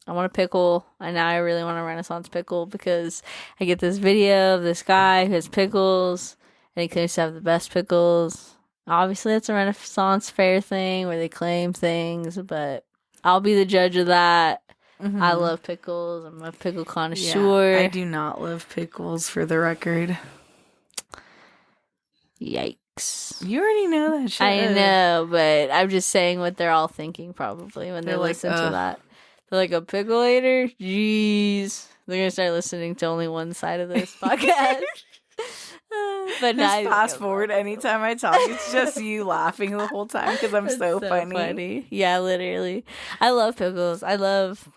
want a pickle, and now I really want a Renaissance pickle because I get this video of this guy who has pickles, and he claims to have the best pickles. Obviously, it's a Renaissance fair thing where they claim things, but I'll be the judge of that. Mm-hmm. I love pickles. I'm a pickle connoisseur. Yeah, I do not love pickles, for the record. Yikes. You already know that shit. I know, but I'm just saying what they're all thinking probably when they listen to that. They're like, a pickle hater? Jeez. They're going to start listening to only one side of this podcast. But just fast forward anytime I talk. It's just you laughing the whole time because I'm so funny. Yeah, literally. I love pickles. I love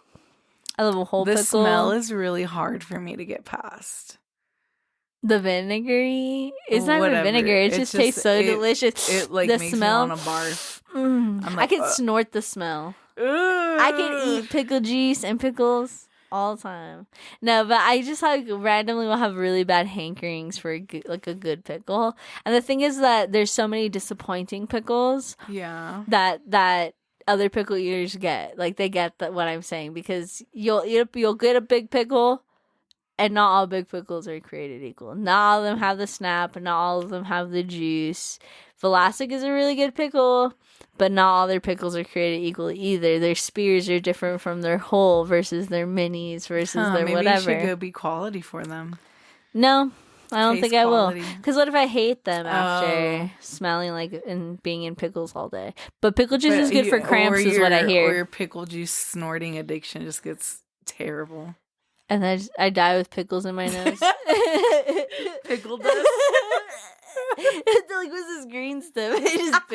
a whole pickle. The smell is really hard for me to get past. The vinegary? It's not even vinegar. It just tastes so delicious. It like the makes smell, me want to barf. Like, I can snort the smell. I can eat pickle juice and pickles all the time. No, but I just like randomly will have really bad hankerings for a good pickle. And the thing is that there's so many disappointing pickles. Yeah. That other pickle eaters get. Like, they get what I'm saying, because you'll get a big pickle, and not all big pickles are created equal. Not all of them have the snap, and not all of them have the juice. Vlasic is a really good pickle, but not all their pickles are created equal either. Their spears are different from their whole versus their minis versus their maybe whatever. Maybe you should go be quality for them. No, I don't think I will. Because what if I hate them after smelling like and being in pickles all day? But pickle juice is good for cramps, is what I hear. Or your pickle juice snorting addiction just gets terrible. And then I die with pickles in my nose. Pickle dust. Like, what's this green stuff? It just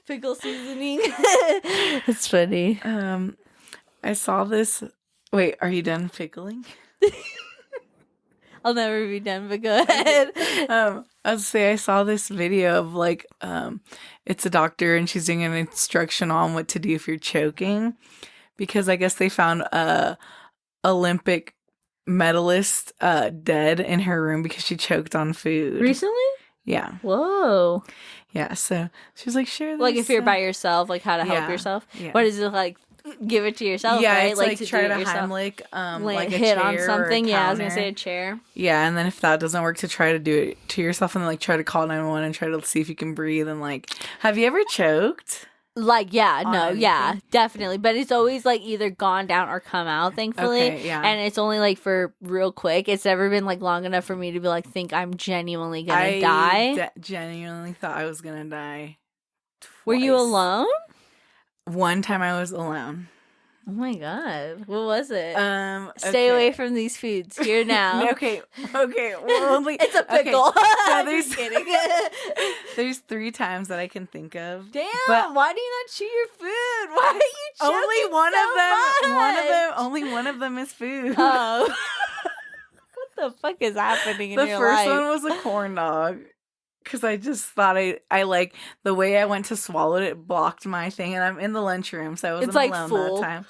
pickle seasoning. It's funny. I saw this. Wait, are you done pickling? I'll never be done, but go ahead. I would say I saw this video of like, it's a doctor and she's doing an instruction on what to do if you're choking, because I guess they found a Olympic medalist dead in her room because she choked on food. Recently? Yeah. Whoa. Yeah, so she was like, share this. Like if you're by yourself, like how to help yourself? Yeah. What is it like? Give it to yourself, yeah, right? It's like to try to Heimlich, like a hit chair on something. or a Yeah, I was gonna counter. say a chair. Yeah, and then if that doesn't work, to try to do it to yourself and then like try to call 911 and try to see if you can breathe and like, have you ever choked? Like, yeah, no, anything? yeah, definitely. But it's always like either gone down or come out, thankfully. Okay, yeah. And it's only like for real quick. It's never been like long enough for me to be like, think I'm genuinely gonna die. I genuinely thought I was gonna die. Were you twice. alone? One time I was alone. Oh my god, what was it? okay. Stay away from these foods here now. okay. Well, only It's a pickle. Okay. So I'm there's just kidding. there's 3 times that I can think of. Damn! But why do you not chew your food? Why are you choking only one so of them. much? Only one of them is food. Oh, what the fuck is happening in The your first life? one was a corn dog. Because I just thought I like the way I went to swallow it, it blocked my thing, and I'm in the lunchroom, so I wasn't It's like alone full. that time.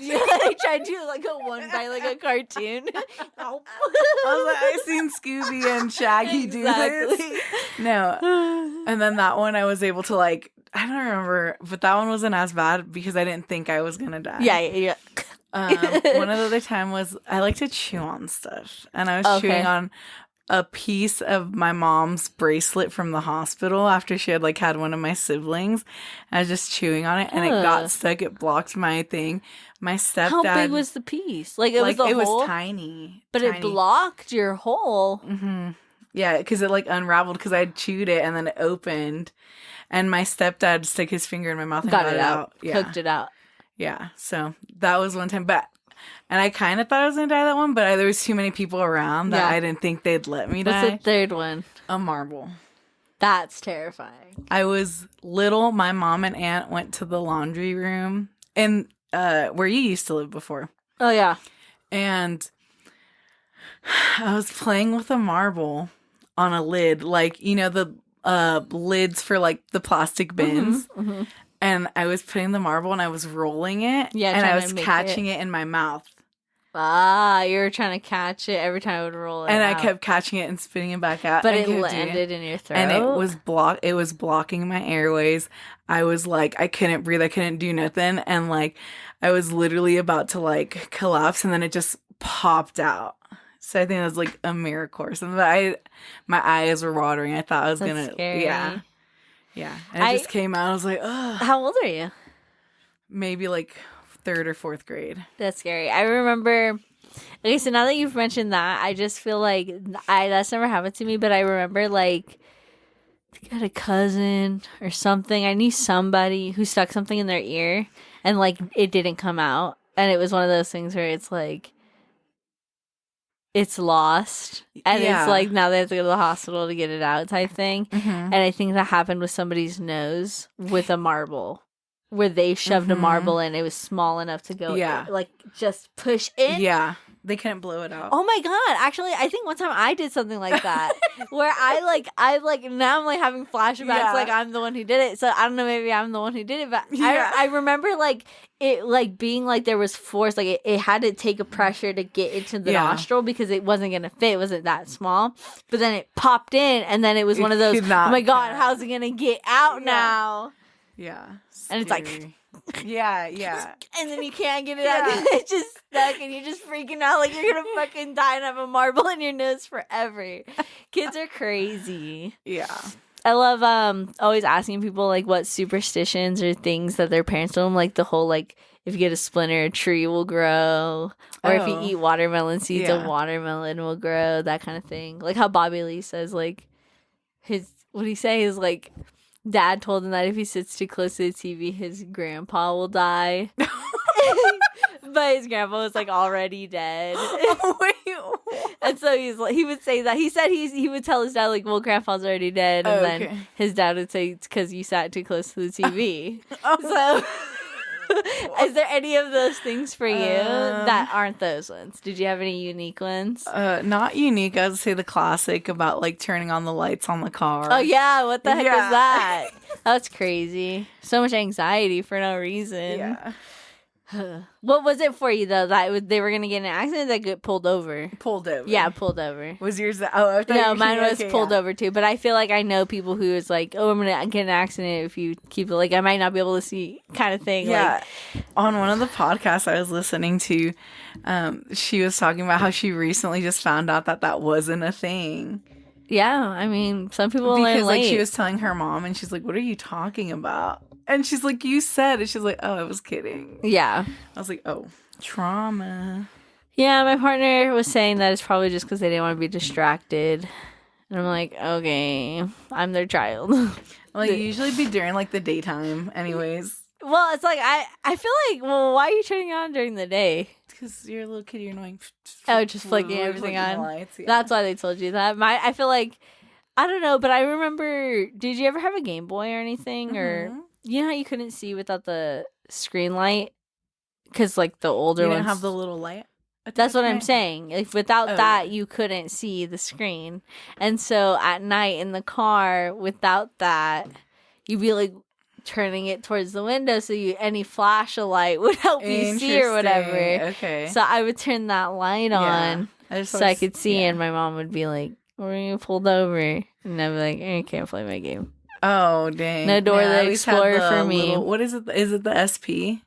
Yeah, I tried to do like a one by like a cartoon. I was like, I seen Scooby and Shaggy do this. No. And then that one I was able to like, I don't remember, but that one wasn't as bad because I didn't think I was gonna die. Yeah. One other time was I like to chew on stuff, and I was chewing on a piece of my mom's bracelet from the hospital after she had like had one of my siblings. I was just chewing on it and it got stuck. It blocked my thing. My stepdad. How big was the piece? Like it was the it hole? was tiny. But tiny. it blocked your hole. Mm-hmm. Yeah, because it like unraveled because I had chewed it and then it opened. And my stepdad stuck his finger in my mouth and got it out. Yeah. Cooked it out. Yeah. So that was one time. And I kind of thought I was going to die that one, but there was too many people around that I didn't think they'd let me die. What's the third one? A marble. That's terrifying. I was little. My mom and aunt went to the laundry room in where you used to live before. Oh, yeah. And I was playing with a marble on a lid. Like, you know, the lids for like the plastic bins. Mm-hmm, mm-hmm. And I was putting the marble and I was rolling it. Yeah, and I was catching it in my mouth. Ah, you were trying to catch it every time I would roll it. And out. I kept catching it and spitting it back out. But it landed in your throat. And it was blocking my airways. I was like, I couldn't breathe. I couldn't do nothing. And like, I was literally about to like collapse and then it just popped out. So I think it was like a miracle or something. My eyes were watering. I thought I was going to. Scary. Yeah. Yeah. And it just came out. I was like, ugh. How old are you? Maybe like 3rd or 4th grade. That's scary. I remember. Okay, so now that you've mentioned that, I just feel like that's never happened to me. But I remember like I got a cousin or something. I knew somebody who stuck something in their ear and like it didn't come out, and it was one of those things where it's like it's lost, and it's like now they have to go to the hospital to get it out type thing. Mm-hmm. And I think that happened with somebody's nose with a marble. Where they shoved a marble in, it was small enough to go, like just push in. Yeah, they couldn't blow it out. Oh my god! Actually, I think one time I did something like that, where I now I'm like having flashbacks, like I'm the one who did it. So I don't know, maybe I'm the one who did it, but I remember like it like being like there was force, like it had to take a pressure to get into the nostril because it wasn't gonna fit. It wasn't that small, but then it popped in, and then it was one of those. Oh my god! How's it gonna get out now? Yeah. And it's like, yeah. And then you can't get it out. It's just stuck, and you're just freaking out like you're gonna fucking die and have a marble in your nose forever. Kids are crazy. Yeah. I love always asking people like what superstitions or things that their parents told them, like the whole like if you get a splinter, a tree will grow, or if you eat watermelon seeds, a watermelon will grow, that kind of thing. Like how Bobby Lee says like what he say is like. Dad told him that if he sits too close to the TV, his grandpa will die. But his grandpa was like already dead. And so he would say that. He said he would tell his dad like, well, grandpa's already dead. And then his dad would say it's because you sat too close to the TV. So Is there any of those things for you that aren't those ones? Did you have any unique ones? Not unique. I would say the classic about like turning on the lights on the car. Oh yeah, what the heck is that? That's crazy. So much anxiety for no reason. Yeah. What was it for you though? That they were gonna get in an accident that get pulled over? Pulled over. Yeah, pulled over. Was yours that? Oh, no, mine was pulled over too. But I feel like I know people who is like, oh, I'm gonna get in an accident if you keep it. Like I might not be able to see, kind of thing. Yeah. Like, on one of the podcasts I was listening to, she was talking about how she recently just found out that wasn't a thing. Yeah, I mean, some people because learn late. Like she was telling her mom, and she's like, "What are you talking about?" And she's like, "You said," and she's like, "Oh, I was kidding." Yeah, I was like, "Oh, trauma." Yeah, my partner was saying that it's probably just because they didn't want to be distracted, and I'm like, okay, I'm their child. Like usually be during like the daytime, anyways. Well, it's like I feel like, well, why are you turning it on during the day? Because you're a little kid, you're annoying. Oh, just flicking everything on. Lights, yeah. That's why they told you that. I feel like, I don't know, but I remember. Did you ever have a Game Boy or anything, or you know how you couldn't see without the screen light? Because like the older ones didn't have the little light. That's what I'm saying. Like without that, you couldn't see the screen, and so at night in the car, without that, you'd be like turning it towards the window so any flashlight would help you see or whatever. Okay. So I would turn that light on so I could see, and my mom would be like, "Were you pulled over?" And I'd be like, "I can't play my game." Oh dang! No Dora the Explorer for me. What is it? Is it the SP?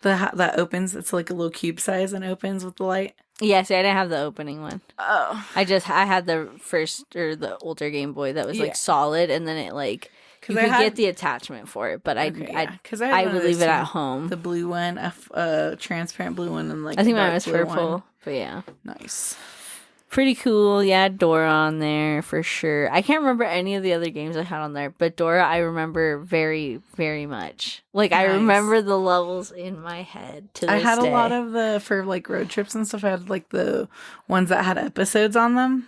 That opens. It's like a little cube size and opens with the light. Yeah, see, I didn't have the opening one. Oh, I had the first or the older Game Boy that was like solid, and then it like you could get the attachment for it, but I would leave it at home. The blue one, transparent blue one, and like I think mine was purple. But yeah, nice. Pretty cool. Yeah, Dora on there for sure. I can't remember any of the other games I had on there, but Dora I remember very, very much. Like I remember the levels in my head to this I had day. a lot of for like road trips and stuff. I had like the ones that had episodes on them.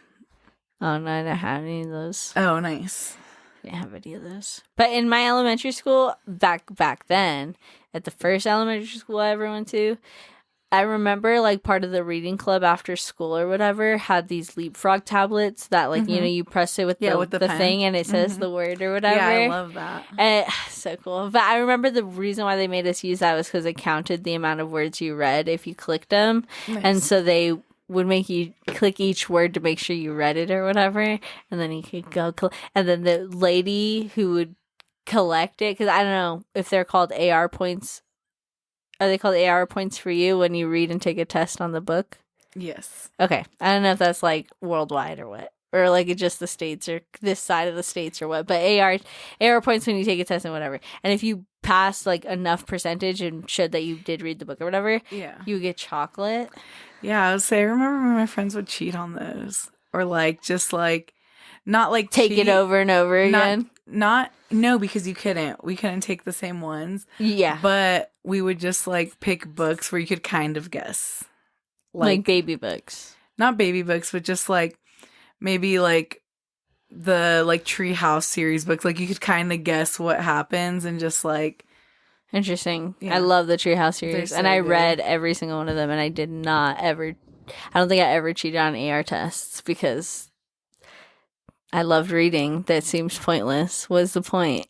Oh no, I didn't have any of those. Oh, nice. I didn't have any of those. But in my elementary school, back then, at the first elementary school I ever went to, I remember like part of the reading club after school or whatever had these leapfrog tablets that like, you know, you press it with the thing and it says the word or whatever. Yeah, I love that. And so cool. But I remember the reason why they made us use that was because it counted the amount of words you read if you clicked them. Nice. And so they would make you click each word to make sure you read it or whatever. And then you could go. And then the lady who would collect it, because I don't know if they're called AR points. Are they called AR points for you when you read and take a test on the book? Yes. Okay. I don't know if that's like worldwide or what. Or like it's just the States or this side of the States or what. But AR points when you take a test and whatever. And if you pass like enough percentage and showed that you did read the book or whatever, you get chocolate. Yeah, I would say I remember when my friends would cheat on those. Or like just like not like take it over and over again. No, because you couldn't. We couldn't take the same ones. Yeah. But we would just like pick books where you could kind of guess. Like baby books. Not baby books, but just like maybe like the like Treehouse series books. Like you could kind of guess what happens and just like. Interesting. Yeah. I love the Treehouse series. And I read every single one of them, and I did not ever. I don't think I ever cheated on AR tests because I loved reading. That seems pointless. What's the point?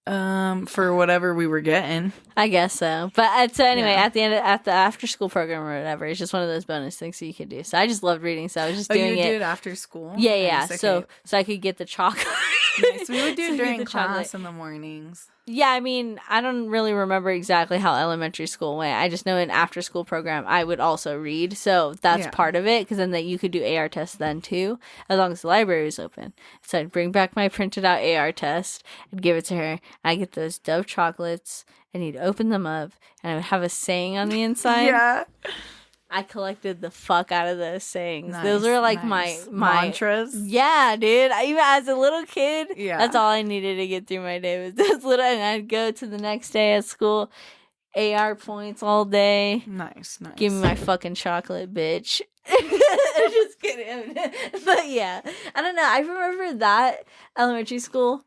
For whatever we were getting. I guess so. But so anyway, at the end at the after school program or whatever, it's just one of those bonus things that you could do. So I just loved reading, so I was just doing it. Do it after school? Yeah. Nice, okay. So I could get the chocolate. Nice. We would do it during class in the mornings. Yeah, I mean, I don't really remember exactly how elementary school went. I just know in after school program, I would also read. So that's part of it, because then that you could do AR tests then too, as long as the library was open. So I'd bring back my printed out AR test and give it to her. I get those Dove chocolates, and you'd open them up, and I would have a saying on the inside. Yeah. I collected the fuck out of those sayings. Nice, those were like my mantras. Yeah, dude. Even as a little kid, that's all I needed to get through my day was those little. And I'd go to the next day at school, AR points all day. Nice. Give me my fucking chocolate, bitch. Just kidding. But yeah, I don't know. I remember that elementary school.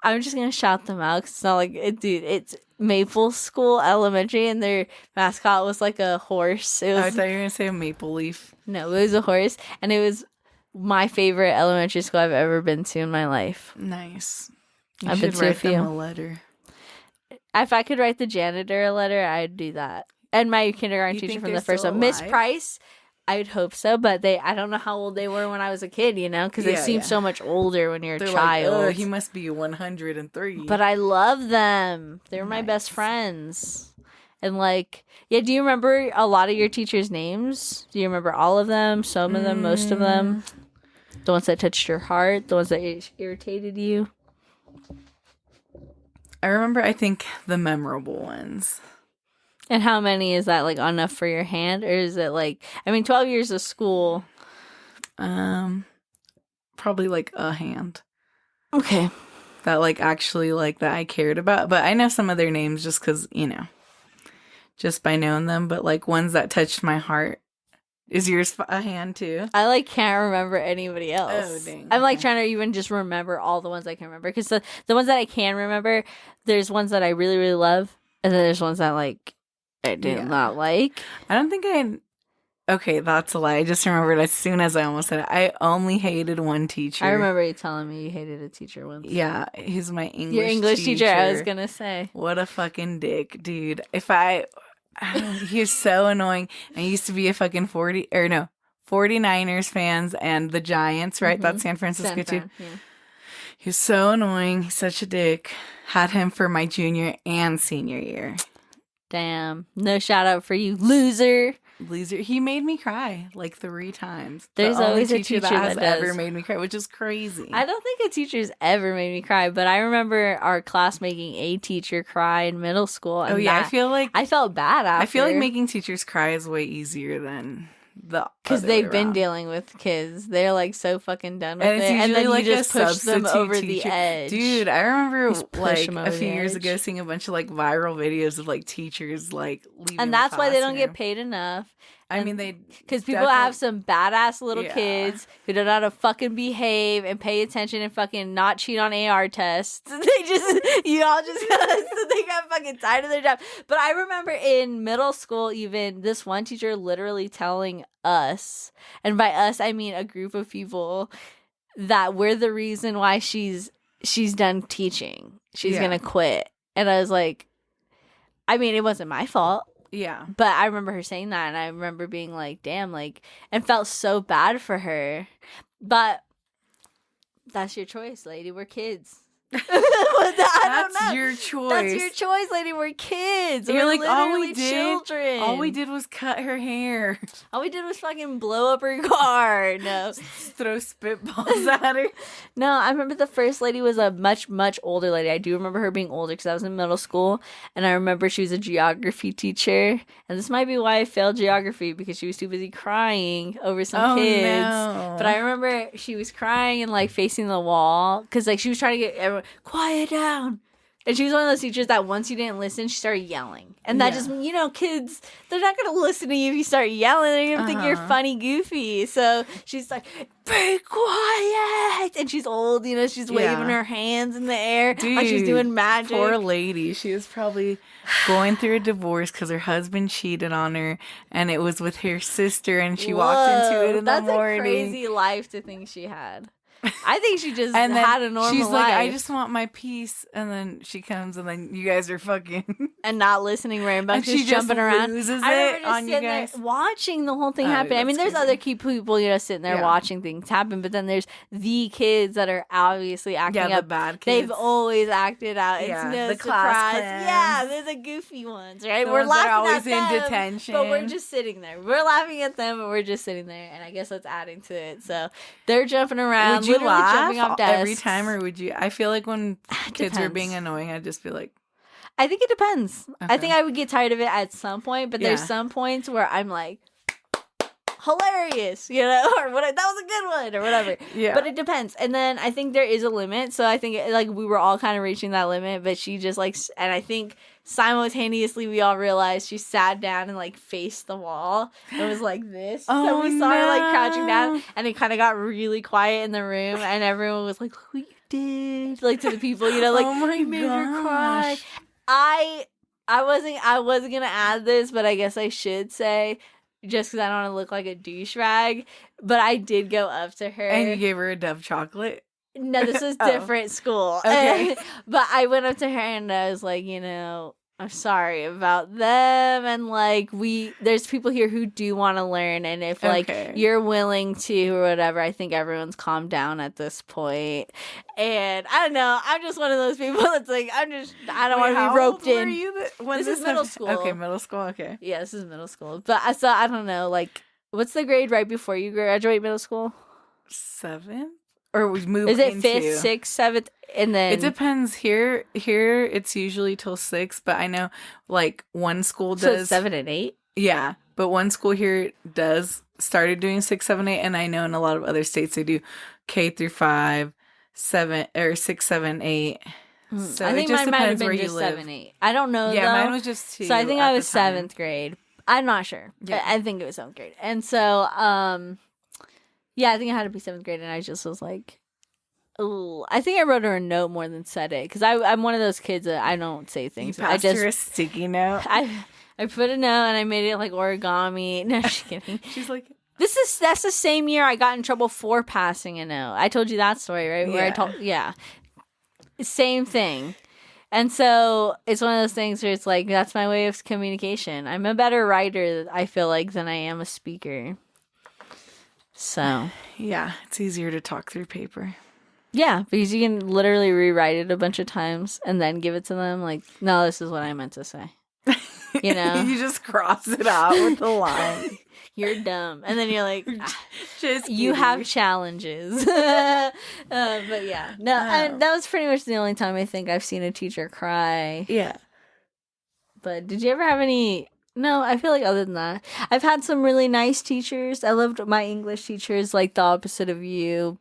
I'm just gonna shout them out 'cause it's not like it, dude. It's Maple School Elementary, and their mascot was like a horse. It was I thought you were gonna say a maple leaf. no, it was a horse, and it was my favorite elementary school I've ever been to in my life. Nice. I've been to a few. them a letter. If I could write the janitor a letter, I'd do that. And my kindergarten teacher from the first one, Miss Price. I would hope so, but I don't know how old they were when I was a kid, you know, because they seem so much older when you're a child. Like, he must be 103. But I love them. They're my best friends. And like, yeah, do you remember a lot of your teachers' names? Do you remember all of them? Some of them, most of them? The ones that touched your heart? The ones that irritated you? I remember, I think, the memorable ones. And how many is that, like, enough for your hand? Or is it, like, 12 years of school? Probably, like, a hand. Okay. That, like, actually, like, that I cared about. But I know some of their names just because, you know, just by knowing them. But, like, ones that touched my heart. Is yours a hand, too? I, like, can't remember anybody else. Oh, dang. I'm, like, trying to even just remember all the ones I can remember. Because the ones that I can remember, there's ones that I really, really love. And then there's ones that, like, I did not like. I don't think okay, that's a lie. I just remembered as soon as I almost said it. I only hated one teacher. I remember you telling me you hated a teacher once. Yeah, he's my English teacher. Your English teacher, I was going to say. What a fucking dick, dude. He was so annoying. I used to be a fucking 49ers fans and the Giants, right? That's San Francisco too. Yeah. He was so annoying. He's such a dick. Had him for my junior and senior year. Damn. No shout out for you, loser. He made me cry like 3 times. There's always a teacher that has ever made me cry, which is crazy. I don't think a teacher's ever made me cry, but I remember our class making a teacher cry in middle school. And I feel like I felt bad after. I feel like making teachers cry is way easier than because they've been dealing with kids. They're like so fucking done with it, and then like you just push them over the edge. Dude, I remember like a few years ago seeing a bunch of like viral videos of like teachers like leaving, and that's why they don't get paid enough. Because people have some badass little kids who don't know how to fucking behave and pay attention and fucking not cheat on AR tests. They got fucking tired of their job. But I remember in middle school, even this one teacher literally telling us, and by us I mean a group of people, that we're the reason why she's done teaching. She's gonna quit. And I was like, it wasn't my fault. Yeah. But I remember her saying that, and I remember being like, damn, like, and felt so bad for her. But that's your choice, lady. We're kids. That's your choice. That's your choice, lady. We're kids. You're We're like, all we did was cut her hair. All we did was fucking blow up her car. No. Throw spitballs at her. No, I remember the first lady was a much, much older lady. I do remember her being older because I was in middle school. And I remember she was a geography teacher. And this might be why I failed geography, because she was too busy crying over some kids. No. But I remember she was crying and like facing the wall because like she was trying to get everyone quiet down. And she was one of those teachers that once you didn't listen, she started yelling. And that just, kids, they're not going to listen to you if you start yelling. They're going to think you're funny, goofy. So she's like, be quiet. And she's old, she's waving her hands in the air. Dude, like she's doing magic. Poor lady. She was probably going through a divorce because her husband cheated on her. And it was with her sister. And she walked into it in the morning. That's a crazy life to think she had. I think she just had a normal life. She's like, I just want my peace. And then she comes and then you guys are fucking. And not listening very much. And she jumping around. Loses I remember it just on you guys. there watching the whole thing happen. There's crazy. other key people, sitting there watching things happen. But then there's the kids that are obviously acting up. The bad kids. They've always acted out. It's no the surprise. Class Yeah, they're the goofy ones, right? We're laughing at always them, in detention. but we're just sitting there. We're laughing at them, but we're just sitting there. And I guess that's adding to it. So they're jumping around, would you literally laugh jumping off desks. every time, or would you? I feel like when kids are being annoying, I'd just be like, I think it depends. Okay. I think I would get tired of it at some point, but there's some points where I'm like, hilarious, you know, or what, that was a good one, or whatever. Yeah. But it depends. And then I think there is a limit. So I think like we were all kind of reaching that limit, but she just like, and I think simultaneously we all realized she sat down and like faced the wall. It was like this. Oh, so we saw her like crouching down, no. and it kind of got really quiet in the room, and everyone was like, "Look what you did!" Like to the people, you know, like, oh my you made her cry. gosh. I wasn't gonna add this, but I guess I should say, just because I don't want to look like a douchebag, but I did go up to her. And you gave her a Dove chocolate? No, this was Oh. different school. Okay. But I went up to her and I was like, you know, I'm sorry about them, and like there's people here who do want to learn, and if like Okay. you're willing to or whatever, I think everyone's calmed down at this point. And I don't know, I'm just one of those people that's like, I don't want to be roped in. When This is middle school. Okay, middle school. Okay. Yeah, this is middle school. But I don't know, like, what's the grade right before you graduate middle school? 7th, or we move. Is it into... 5th, 6th, 7th, and then It depends. Here, it's usually till 6, but I know like one school so does it's 7 and 8. Yeah, but one school here started doing 6, 7, 8, and I know in a lot of other states they do K through 5, 7 or 6, 7, 8. So I think it just mine might have depends been where you just live. 7, 8. I don't know. Yeah, though. mine was just 2. So I think at I the was time. 7th grade. I'm not sure. Yeah. I think it was 7th grade. And so, yeah, I think it had to be 7th grade, and I just was like, ooh. I think I wrote her a note more than said it, because I'm one of those kids that I don't say You things. passed I just her a sticky note. I put a note and I made it like origami. No, just kidding. She's like, That's the same year I got in trouble for passing a note. I told you that story, right? Where same thing. And so it's one of those things where it's like, that's my way of communication. I'm a better writer, I feel like, than I am a speaker. So yeah, it's easier to talk through paper. yeah, because you can literally rewrite it a bunch of times and then give it to them. Like, no, this is what I meant to say. You know, You just cross it out with the line. you're dumb, and then you're like, Just you kidding. have challenges. But yeah, no, and that was pretty much the only time I think I've seen a teacher cry. Yeah. But did you ever have any? No, I feel like other than that, I've had some really nice teachers. I loved my English teachers, like the opposite of you.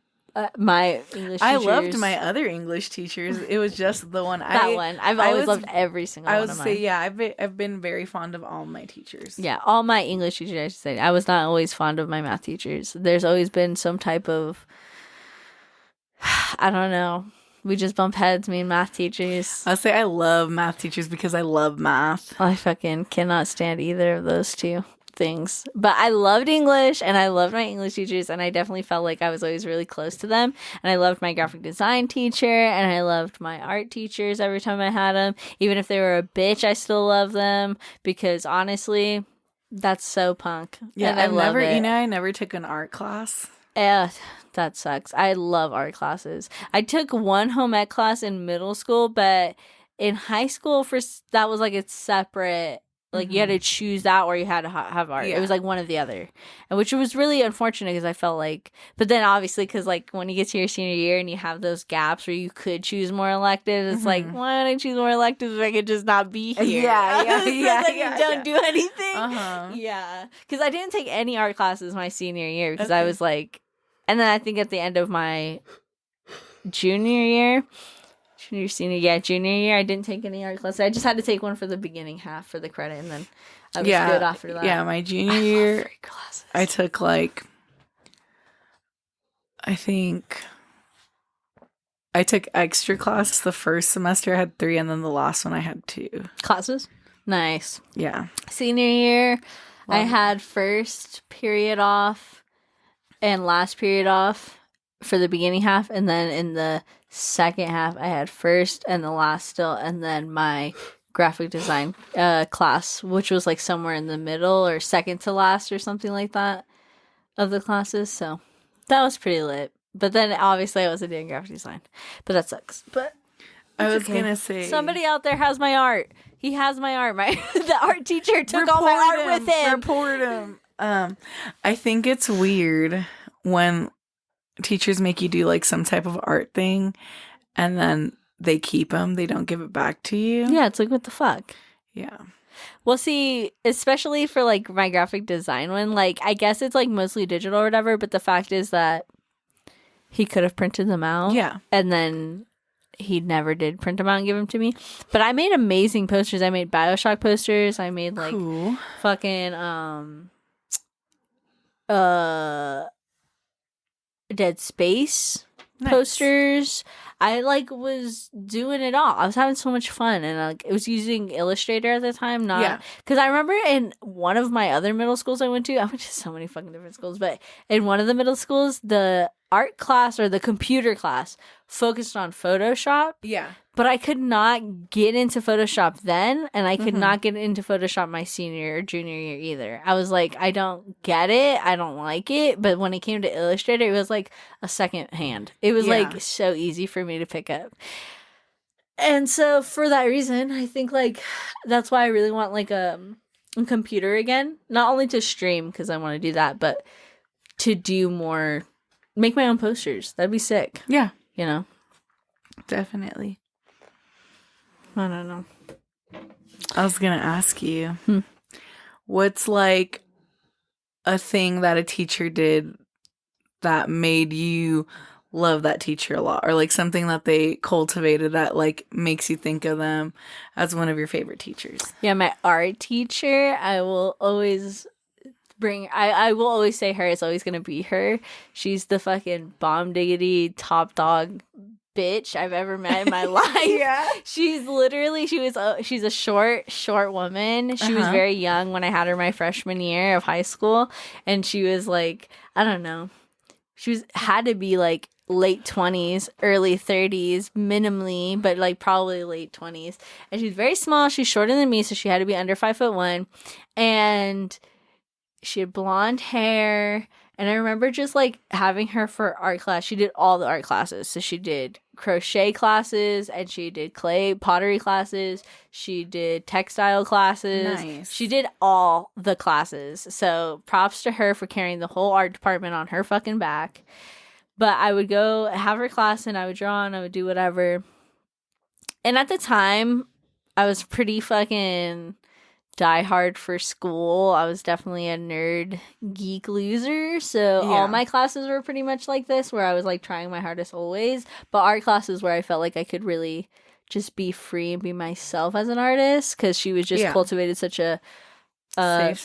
My English teachers. I loved my other English teachers. It was just the one. I've always loved every single one of mine. Yeah, I've been very fond of all my teachers. Yeah, all my English teachers, I should say. I was not always fond of my math teachers. There's always been some type of, I don't know. We just bump heads, me and math teachers. I'll say I love math teachers because I love math. I fucking cannot stand either of those two things. But I loved English, and I loved my English teachers, and I definitely felt like I was always really close to them. And I loved my graphic design teacher, and I loved my art teachers every time I had them. Even if they were a bitch, I still love them, because honestly, that's so punk. Yeah, and I love it. I never took an art class. That sucks. I love art classes. I took one home ec class in middle school, but in high school, that was like a separate. Like, you had to choose that or you had to have art. Yeah. It was, like, one or the other. And which was really unfortunate because I felt like... But then, obviously, because, like, when you get to your senior year and you have those gaps where you could choose more electives, it's like, why don't I choose more electives if I could just not be here? Yeah. So then you don't do anything. Uh-huh. Yeah. Because I didn't take any art classes my senior year because I was, like... And then I think at the end of my junior year, senior year, I didn't take any art classes. I just had to take one for the beginning half for the credit, and then I was good after that. Yeah, my junior year, free classes. I took like, I think I took extra classes the first semester. I had 3, and then the last one I had 2. Classes? Nice. Yeah. Senior year, I had first period off and last period off for the beginning half, and then in the second half I had first and the last still, and then my graphic design class, which was like somewhere in the middle or second to last or something like that of the classes. So that was pretty lit. But then obviously I wasn't doing graphic design, but that sucks. But I was gonna say, somebody out there has my art. He has my art. The art teacher took all my art with him. Report him. I think it's weird when teachers make you do like some type of art thing and then they keep them. They don't give it back to you. Yeah, it's like, what the fuck? Yeah. Well, see, especially for like my graphic design one, like I guess it's like mostly digital or whatever, but the fact is that he could have printed them out. Yeah. And then he never did print them out and give them to me. But I made amazing posters. I made BioShock posters. I made like fucking Dead Space posters. I like was doing it all. I was having so much fun, and like it was using Illustrator at the time, not because I remember in one of my other middle schools I went to so many fucking different schools, but in one of the middle schools, the art class or the computer class focused on Photoshop. Yeah. But I could not get into Photoshop then, and I could not get into Photoshop my senior or junior year either. I was like, I don't get it. I don't like it. But when it came to Illustrator, it was like a second hand. It was like so easy for me to pick up. And so for that reason, I think like that's why I really want like a computer again. Not only to stream, because I want to do that, but to do more, make my own posters. That'd be sick. Yeah. You know? Definitely. I don't know. I was going to ask you, what's like a thing that a teacher did that made you love that teacher a lot? Or like something that they cultivated that like makes you think of them as one of your favorite teachers? Yeah, my art teacher, I will always I will always say her. It's always going to be her. She's the fucking bomb diggity top dog bitch I've ever met in my life. Yeah. She's a short woman. She was very young when I had her my freshman year of high school, and she was like, I don't know. Had to be like late 20s, early 30s minimally, but like probably late 20s. And she's very small. She's shorter than me, so she had to be under 5'1", and she had blonde hair. And I remember just like having her for art class. She did all the art classes. So she did crochet classes, and she did clay pottery classes. She did textile classes. Nice. She did all the classes. So props to her for carrying the whole art department on her fucking back. But I would go have her class, and I would draw, and I would do whatever. And at the time, I was pretty fucking die hard for school. I was definitely a nerd geek loser, so all my classes were pretty much like this, where I was like trying my hardest always. But art classes where I felt like I could really just be free and be myself as an artist, because she was just cultivated such a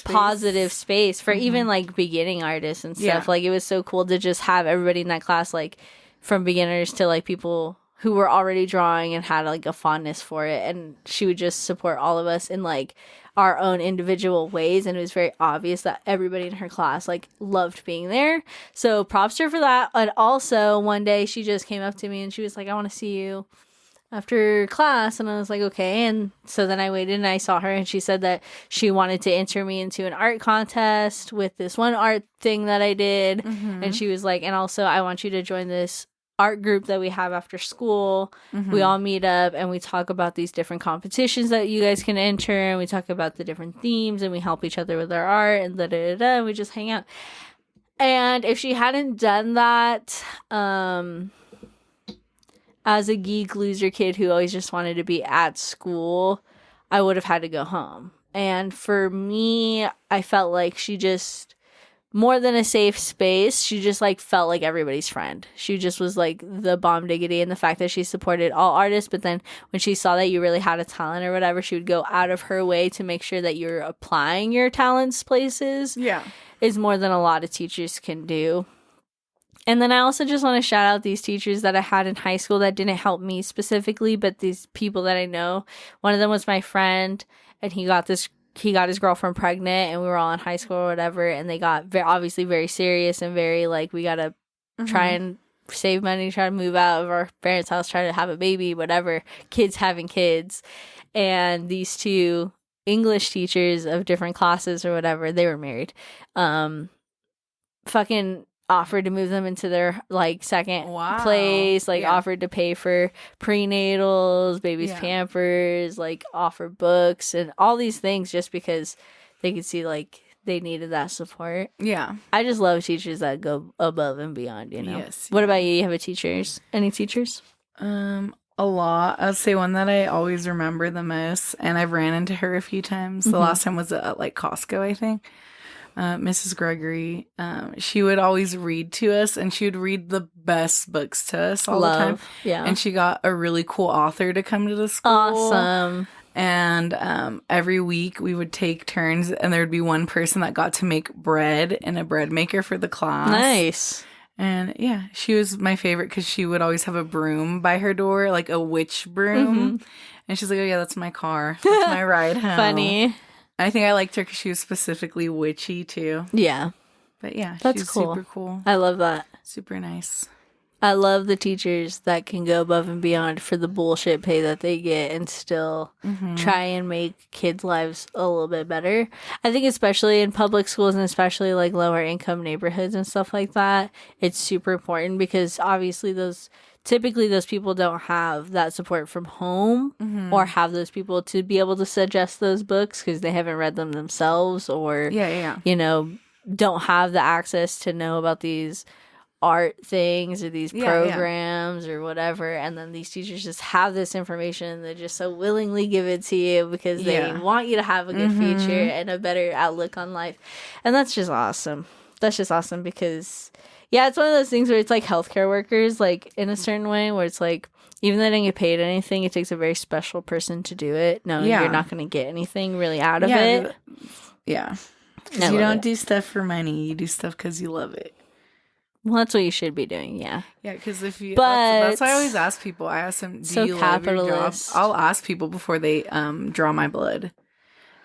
positive space for even like beginning artists and stuff. Like it was so cool to just have everybody in that class, like from beginners to like people who were already drawing and had like a fondness for it, and she would just support all of us in like our own individual ways, and it was very obvious that everybody in her class like loved being there. So props to her for that. And also one day she just came up to me and she was like, I want to see you after class. And I was like, okay. And so then I waited and I saw her, and she said that she wanted to enter me into an art contest with this one art thing that I did. And she was like, and also I want you to join this art group that we have after school. We all meet up and we talk about these different competitions that you guys can enter, and we talk about the different themes, and we help each other with our art, and and we just hang out. And if she hadn't done that, as a geek loser kid who always just wanted to be at school, I would have had to go home. And for me, I felt like she just, more than a safe space, she just like felt like everybody's friend. She just was like the bomb diggity, and the fact that she supported all artists, but then when she saw that you really had a talent or whatever, she would go out of her way to make sure that you're applying your talents places. Yeah. Is more than a lot of teachers can do. And then I also just want to shout out these teachers that I had in high school that didn't help me specifically, but these people that I know. One of them was my friend, and he got his girlfriend pregnant, and we were all in high school or whatever, and they got obviously very serious and very like, we gotta try and save money, try to move out of our parents' house, try to have a baby, whatever, kids having kids. And these two English teachers of different classes or whatever, they were married, fucking offered to move them into their like second place, like offered to pay for prenatals, baby's pampers, like offer books and all these things just because they could see like they needed that support. Yeah. I just love teachers that go above and beyond, you know. Yes. What about you? You have any teachers? A lot. I'd say one that I always remember the most, and I've ran into her a few times. The last time was at like Costco, I think. Mrs. Gregory, she would always read to us, and she would read the best books to us all the time. Yeah. And she got a really cool author to come to the school. Awesome. And every week we would take turns, and there would be one person that got to make bread in a bread maker for the class. Nice. And yeah, she was my favorite because she would always have a broom by her door, like a witch broom. And she's like, oh yeah, that's my car. That's my ride home. Funny. I think I liked her because she was specifically witchy too. Yeah. But yeah, That's she's cool. super cool. I love that. Super nice. I love the teachers that can go above and beyond for the bullshit pay that they get and still try and make kids' lives a little bit better. I think especially in public schools and especially like lower income neighborhoods and stuff like that, it's super important because obviously typically those people don't have that support from home or have those people to be able to suggest those books because they haven't read them themselves or, you know, don't have the access to know about these art things or these programs or whatever, and then these teachers just have this information and they just so willingly give it to you because they want you to have a good future and a better outlook on life. And that's just awesome. That's just awesome because it's one of those things where it's like healthcare workers, like in a certain way, where it's like even though they don't get paid anything, it takes a very special person to do it, knowing you're not going to get anything really out of it. Yeah. Because you don't do stuff for money, you do stuff because you love it. Well, that's what you should be doing, yeah. Yeah, because if you... That's why I always ask people. I ask them, do you love your job? I'll ask people before they draw my blood.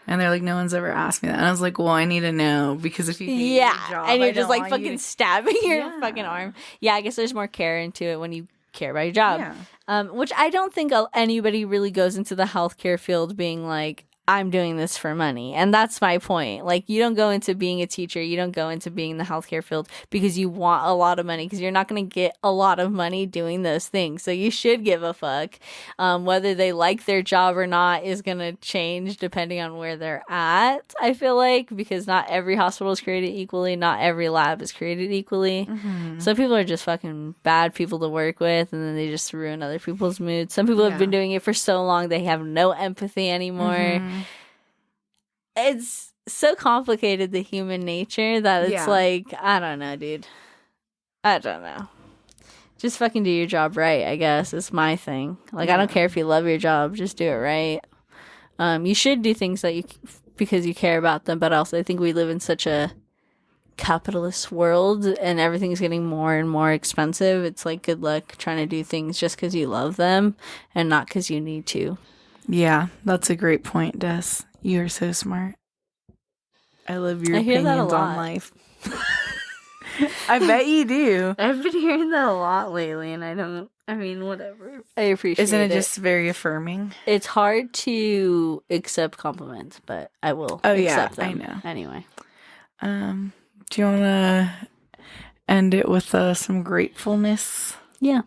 And they're like, no one's ever asked me that. And I was like, well, I need to know. Because if you hate your job, and you're just like fucking stabbing your fucking arm. Yeah, I guess there's more care into it when you care about your job. Yeah. Which I don't think anybody really goes into the healthcare field being like, I'm doing this for money. And that's my point. Like, you don't go into being a teacher, you don't go into being in the healthcare field because you want a lot of money, because you're not going to get a lot of money doing those things. So you should give a fuck. Whether they like their job or not is going to change depending on where they're at, I feel like, because not every hospital is created equally, not every lab is created equally. Some people are just fucking bad people to work with, and then they just ruin other people's moods. Some people have been doing it for so long they have no empathy anymore. It's so complicated, the human nature, that it's like, I don't know, dude. I don't know. Just fucking do your job right, I guess. It's my thing. Like, I don't care if you love your job. Just do it right. You should do things that because you care about them, but also I think we live in such a capitalist world and everything's getting more and more expensive. It's like, good luck trying to do things just because you love them and not because you need to. Yeah, that's a great point, Des. You are so smart. I love your opinions on life. I bet you do. I've been hearing that a lot lately, and whatever. I appreciate it. Isn't it just very affirming? It's hard to accept compliments, but I will accept them. I know. Anyway. Do you want to end it with some gratefulness? Yeah.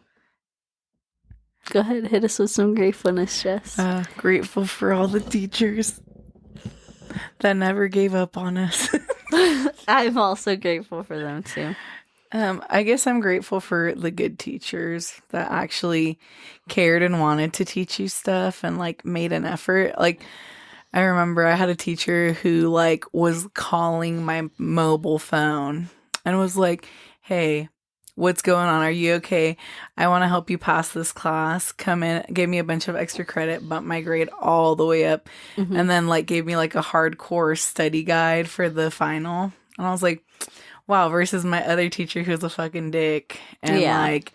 Go ahead, hit us with some gratefulness, Jess. Grateful for all the teachers that never gave up on us. I'm also grateful for them too. I guess I'm grateful for the good teachers that actually cared and wanted to teach you stuff and like made an effort. Like, I remember I had a teacher who like was calling my mobile phone and was like, hey, what's going on? Are you okay? I want to help you pass this class. Come in, gave me a bunch of extra credit, bumped my grade all the way up, and then like gave me like a hardcore study guide for the final. And I was like, wow, versus my other teacher who's a fucking dick. And like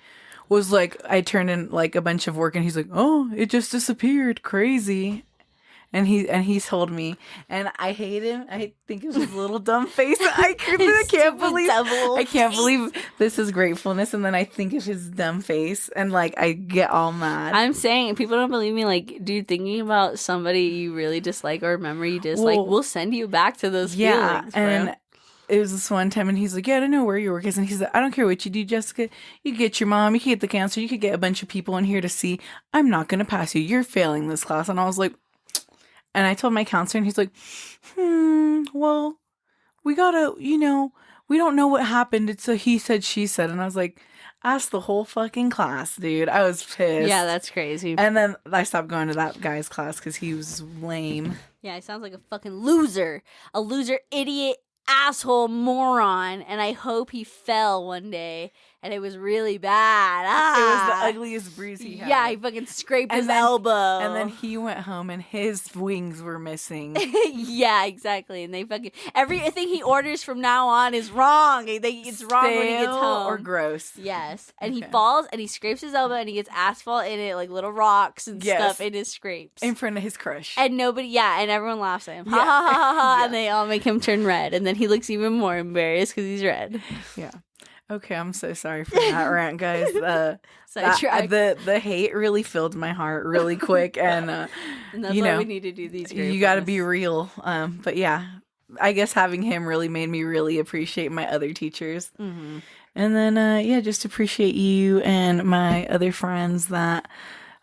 was like, I turned in like a bunch of work and he's like, oh, it just disappeared. Crazy. And he told me, and I hate him. I think it's his little dumb face. I can't believe this is gratefulness. And then I think of his dumb face, and like I get all mad. I'm saying, people don't believe me. Like, dude, thinking about somebody you really dislike or remember you dislike will send you back to those feelings, bro. And it was this one time, and he's like, yeah, I don't know where your work is. And he's like, I don't care what you do, Jessica. You could get your mom, you could get the counselor, you could get a bunch of people in here to see. I'm not going to pass you. You're failing this class. And I was like, and I told my counselor, and he's like, well, we gotta, we don't know what happened. It's a he said, she said. And I was like, asked the whole fucking class, dude. I was pissed. Yeah, that's crazy. And then I stopped going to that guy's class because he was lame. Yeah, he sounds like a fucking loser. A loser, idiot, asshole, moron. And I hope he fell one day and it was really bad. It was the ugliest bruise he had. Yeah, he fucking scraped his elbow. And then he went home and his wings were missing. Yeah, exactly. And they fucking everything he orders from now on is wrong. It's wrong when he gets home. Or gross. Yes. And he falls and he scrapes his elbow and he gets asphalt in it, like little rocks and stuff in his scrapes. In front of his crush. And nobody, and everyone laughs at him. Ha ha ha ha ha. And they all make him turn red. And then he looks even more embarrassed because he's red. Yeah. Okay, I'm so sorry for that rant, guys. The hate really filled my heart really quick, and that's why we need to do these. You got to be real. But yeah, I guess having him really made me really appreciate my other teachers, and then just appreciate you and my other friends that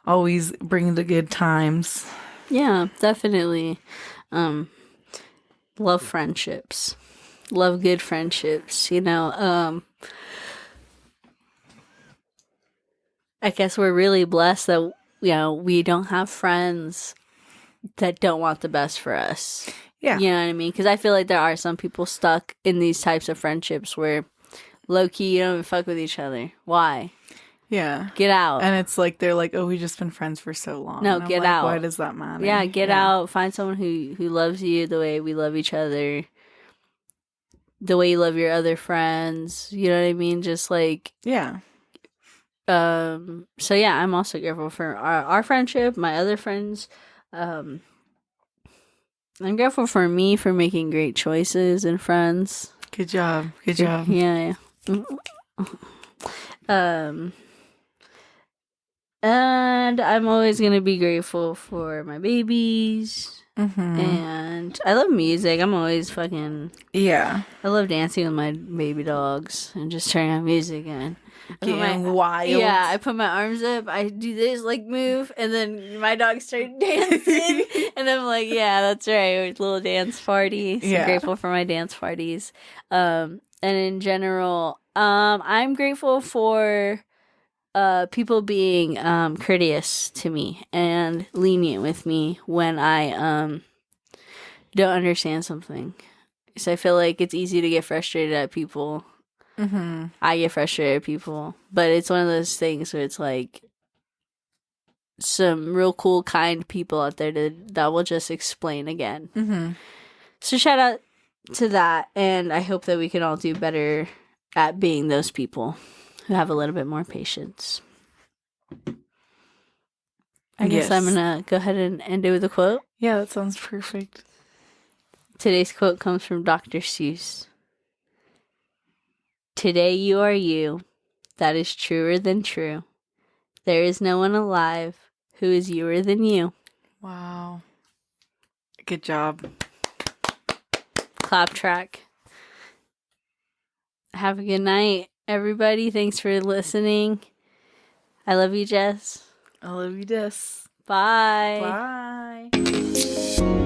always bring the good times. Yeah, definitely. Love friendships. Love good friendships, I guess we're really blessed that, we don't have friends that don't want the best for us. Yeah. You know what I mean? Because I feel like there are some people stuck in these types of friendships where low-key you don't even fuck with each other. Why? Yeah. Get out. And it's like, they're like, oh, we've just been friends for so long. No, get out. Why does that matter? Yeah, get out. Find someone who loves you the way we love each other. The way you love your other friends. You know what I mean? Just like... Yeah. So yeah, I'm also grateful for our friendship, my other friends. I'm grateful for me for making great choices and friends. Good job. Good job. Yeah. And I'm always gonna be grateful for my babies. And I love music. I'm always fucking... Yeah. I love dancing with my baby dogs and just turning on music and... Getting wild. Yeah, I put my arms up, I do this like move, and then my dogs start dancing. And I'm like, yeah, that's right. It's a little dance party. So I'm grateful for my dance parties. And in general, I'm grateful for people being courteous to me and lenient with me when I don't understand something. So I feel like it's easy to get frustrated at people. I get frustrated at people, but it's one of those things where it's like some real cool, kind people out there that will just explain again. So shout out to that, and I hope that we can all do better at being those people who have a little bit more patience. I guess I'm gonna go ahead and end it with a quote. Yeah, that sounds perfect. Today's quote comes from Dr. Seuss. Today you are you. That is truer than true. There is no one alive who is youer than you. Wow. Good job. Clap track. Have a good night, everybody. Thanks for listening. I love you, Jess. I love you, Des. Bye. Bye.